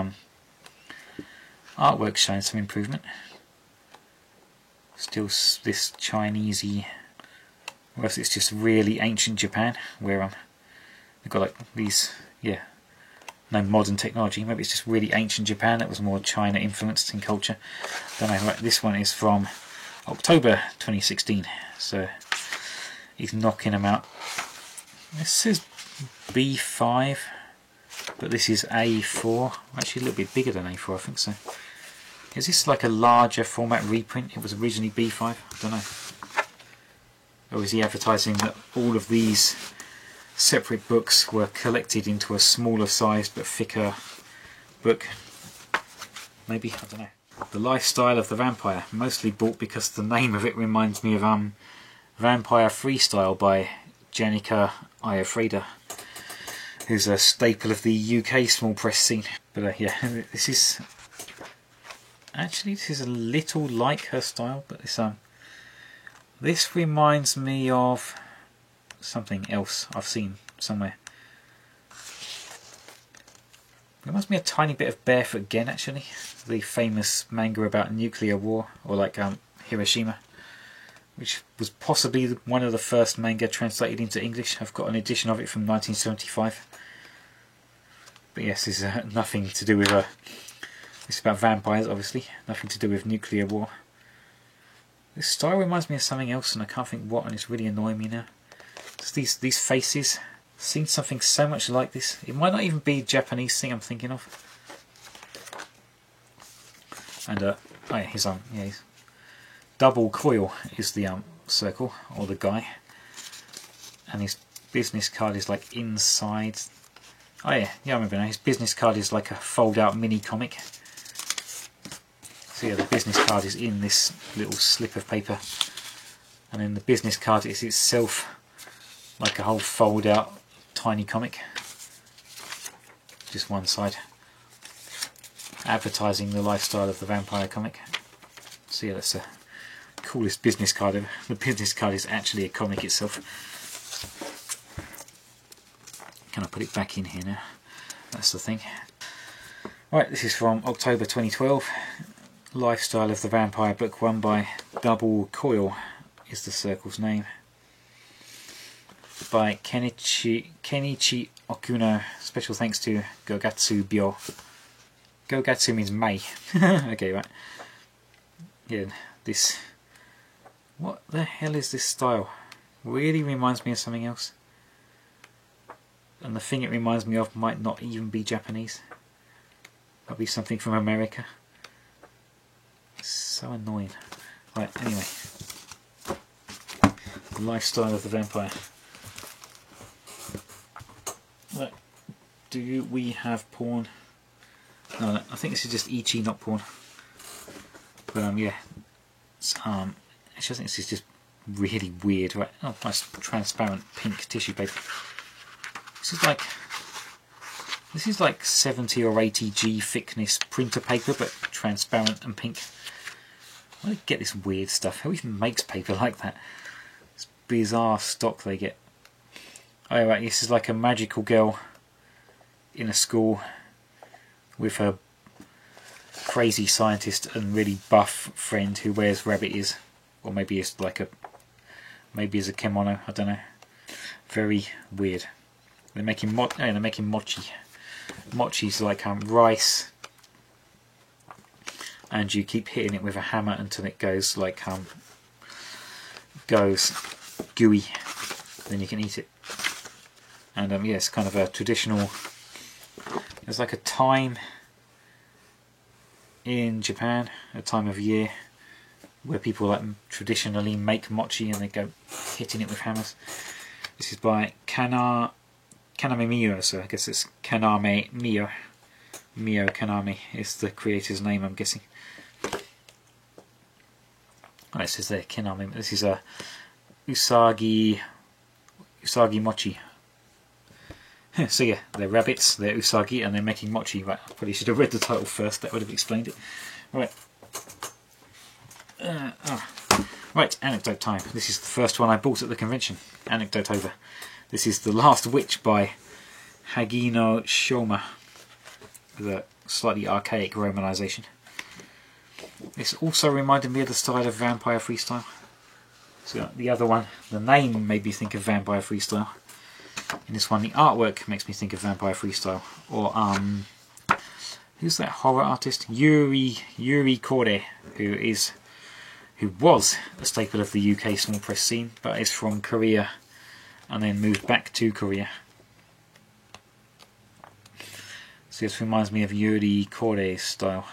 artwork showing some improvement. Still this Chinesey, or else it's just really ancient Japan, where they've got like these, yeah, no modern technology. Maybe it's just really ancient Japan that was more China influenced in culture. Don't know. Right, this one is from October 2016, so he's knocking them out. This says B5, but this is A4. Actually, a little bit bigger than A4, I think so. Is this like a larger format reprint? It was originally B5. I don't know. Or is he advertising that all of these separate books were collected into a smaller sized but thicker book? Maybe, I don't know. The Lifestyle of the Vampire, mostly bought because the name of it reminds me of Vampire Freestyle by Janica Iafreda, who's a staple of the UK small press scene. But yeah, this is a little like her style, but this reminds me of something else I've seen somewhere. Reminds me a tiny bit of Barefoot Gen, actually, the famous manga about nuclear war, or like Hiroshima, which was possibly one of the first manga translated into English. I've got an edition of it from 1975. But yes, this is nothing to do with it's about vampires, obviously, nothing to do with nuclear war. This style reminds me of something else, and I can't think what, and it's really annoying me now. Just these faces. I've seen something so much like this. It might not even be a Japanese thing I'm thinking of. And oh yeah, he's double coil is the circle, or the guy, and his business card is like inside. Oh yeah, I remember now. His business card is like a fold-out mini comic. So yeah, the business card is in this little slip of paper, and then the business card is itself like a whole fold out tiny comic, just one side, advertising the lifestyle of the vampire comic. So yeah, that's the coolest business card ever. The business card is actually a comic itself. Can I put it back in here now? That's the thing. Right, this is from October 2012. Lifestyle of the Vampire, book 1 by Double Coil is the circle's name. By Kenichi Okuno. Special thanks to Gogatsu Byo. Gogatsu means May. Okay, right. Yeah, this... What the hell is this style? Really reminds me of something else. And the thing it reminds me of might not even be Japanese. Might be something from America. It's so annoying. Right, anyway. The lifestyle of the vampire. Right, do we have porn? No, I think this is just Ichi, not porn. But yeah. It's, actually I think this is just really weird. Right, oh, nice transparent pink tissue paper. This is like 70 or 80 G thickness printer paper, but transparent and pink. Where do they get this weird stuff? Who even makes paper like that? It's bizarre stock they get. Oh right, this is like a magical girl in a school with her crazy scientist and really buff friend who wears rabbit ears, or maybe it's like maybe it's a kimono. I don't know. Very weird. They're making mochi. Mochi's like rice, and you keep hitting it with a hammer until it goes like goes gooey. Then you can eat it. And yeah, it's kind of a traditional. There's like a time in Japan, a time of year where people like traditionally make mochi and they go hitting it with hammers. This is by Kaname Mio, so I guess it's Kaname Mio. Mio Kaname is the creator's name, I'm guessing. Oh, it says there, Kaname. This is a Usagi mochi. So yeah, they're rabbits, they're Usagi, and they're making mochi. Right, I probably should have read the title first, that would have explained it. Right. Right, anecdote time. This is the first one I bought at the convention. Anecdote over. This is The Last Witch by Hagino Shoma, with a slightly archaic romanization. This also reminded me of the style of Vampire Freestyle. So the other one, the name made me think of Vampire Freestyle. In this one, the artwork makes me think of Vampire Freestyle. Or who's that horror artist? Yuri Kore, who was a staple of the UK small press scene, but is from Korea and then moved back to Korea. So this reminds me of Yuri Kore's style.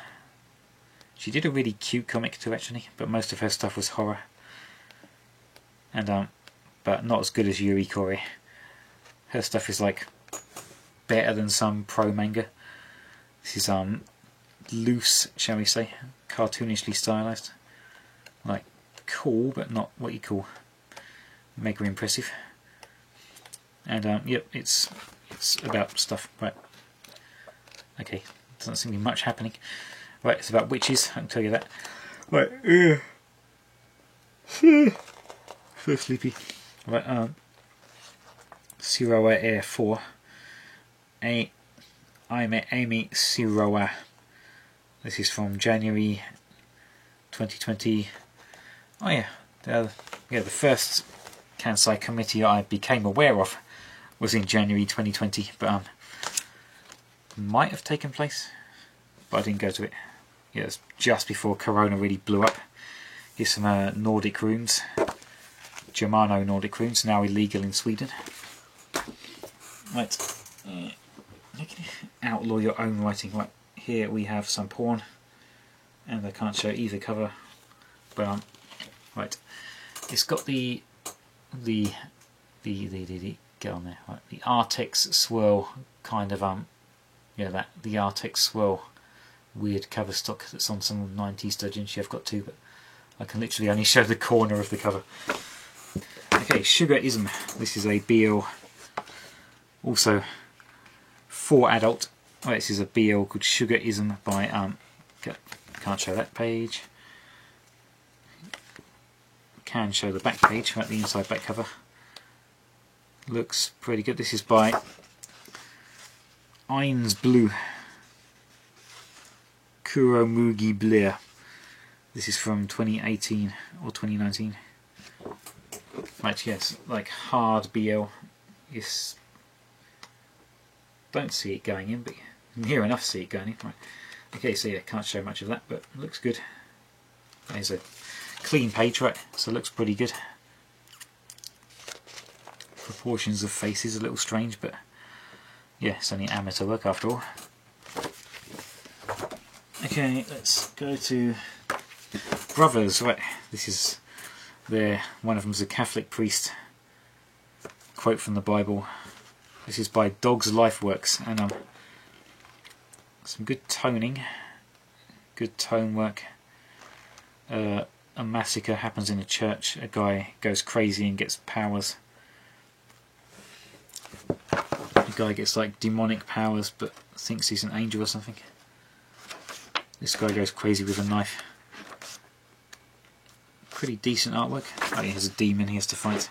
She did a really cute comic too, actually, but most of her stuff was horror. And but not as good as Yuri Kore. Her stuff is like better than some pro manga. This is loose, shall we say, cartoonishly stylized. Like cool, but not what you call mega impressive. And yep, it's about stuff. Right. Okay, doesn't seem to be much happening. Right, it's about witches, I can tell you that. Right, so sleepy. Right, Sirowa Air 4. I'm Amy Sirowa. This is from January 2020. Oh yeah, the first Kansai committee I became aware of was in January 2020, but might have taken place, but I didn't go to it. Yeah, it was just before Corona really blew up. Here's some Nordic runes, Germano Nordic runes, now illegal in Sweden. Right, you can outlaw your own writing. Right, here we have some porn, and I can't show either cover, but right, it's got the get on there. Right, the Artex swirl kind of yeah, that the Artex swirl weird cover stock that's on some 90s doujinshi. I've got two, but I can literally only show the corner of the cover. Okay, Sugarism. This is a BL, also for adult. Oh, this is a BL called Sugarism by can't show that page. Can show the back page, right, the inside back cover. Looks pretty good. This is by Eins Blue Kuromugi Blair. This is from 2018 or 2019. Right, yes, like hard BL. Yes, don't see it going in, but near enough see it going in. Right. Okay, so yeah, can't show much of that, but it looks good. There's a clean page, right? So it looks pretty good. Proportions of faces a little strange, but yeah, it's only amateur work after all. Okay, let's go to Brothers. Right, this is one of them's a Catholic priest. Quote from the Bible. This is by Dog's Life Works, and some good toning, good tone work. A massacre happens in a church. A guy goes crazy and gets powers. A guy gets like demonic powers, but thinks he's an angel or something. This guy goes crazy with a knife. Pretty decent artwork. Oh, he has a demon he has to fight.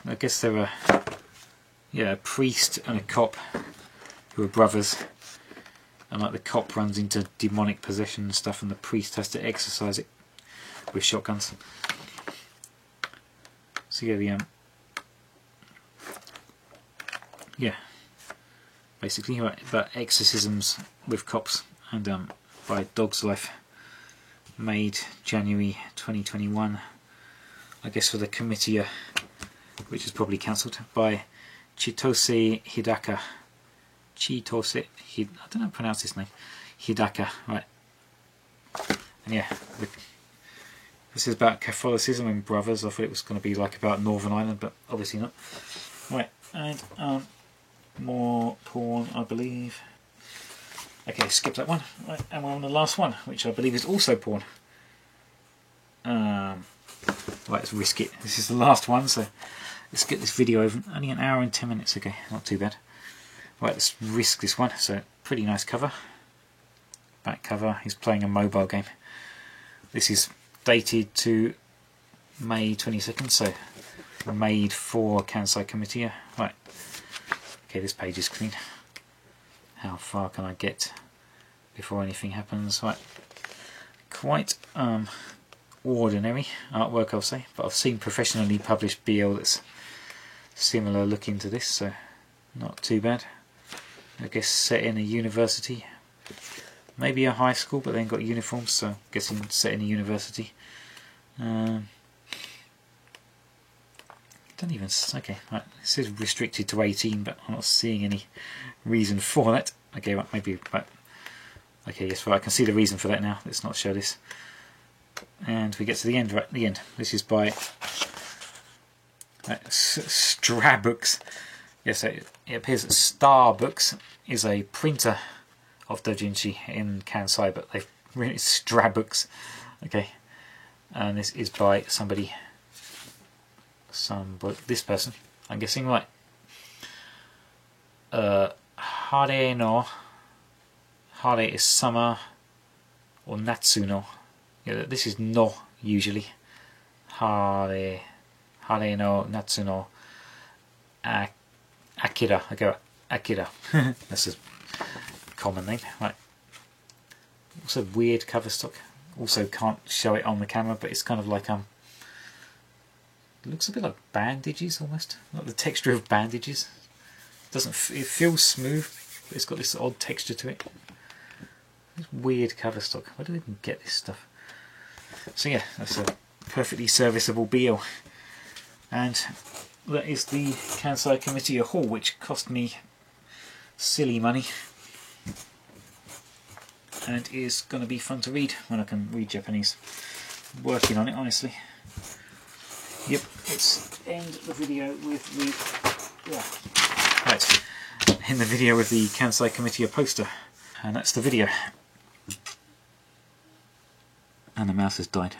I guess there are, yeah, a priest and a cop who are brothers, and like the cop runs into demonic possession and stuff, and the priest has to exorcise it with shotguns. So yeah, yeah, basically right, about exorcisms with cops, and by Dog's Life, made January 2021. I guess for the committee, which is probably cancelled, by Chitose Hidaka. I don't know how to pronounce his name. Hidaka, right. And yeah, this is about Catholicism and brothers. I thought it was going to be like about Northern Ireland, but obviously not. Right, and more porn, I believe. Okay, skip that one. Right, and we're on the last one, which I believe is also porn. Right, let's risk it. This is the last one, so let's get this video over. Only an hour and 10 minutes, okay, not too bad. Right, let's risk this one. So, pretty nice cover. Back cover, he's playing a mobile game. This is dated to May 22nd, so made for Kansai Committee. Right, okay, this page is clean. How far can I get before anything happens? Right, quite ordinary artwork, I'll say, but I've seen professionally published BL that's similar looking to this, so not too bad. I guess set in a university, maybe a high school, but then got uniforms, so I'm guessing set in a university. Don't even, okay, right, this is restricted to 18, but I'm not seeing any reason for that. Okay, right, maybe, right. Okay, yes, right, I can see the reason for that now. Let's not show this. And we get to the end, right, the end. This is by Strabooks. Yes, it appears that Starbooks is a printer of doujinshi in Kansai, but they've written it Strabooks. Okay, and this is by somebody, this person, I'm guessing, right. Hare is summer, or Natsu no. Yeah, this is no usually. Hare no Natsu no Akira. I go Akira. That's a common name, right? Also weird cover stock. Also can't show it on the camera, but it's kind of like it looks a bit like bandages almost. Like the texture of bandages. It feels smooth, but it's got this odd texture to it. It's weird cover stock. Where do they even get this stuff? So yeah, that's a perfectly serviceable BL. And that is the Kansai Committee haul, which cost me silly money. And is going to be fun to read when I can read Japanese. Working on it, honestly. Yep, let's end the video with the... Yeah. Right, end the video with the Kansai Committee poster. And that's the video. And the mouse has died.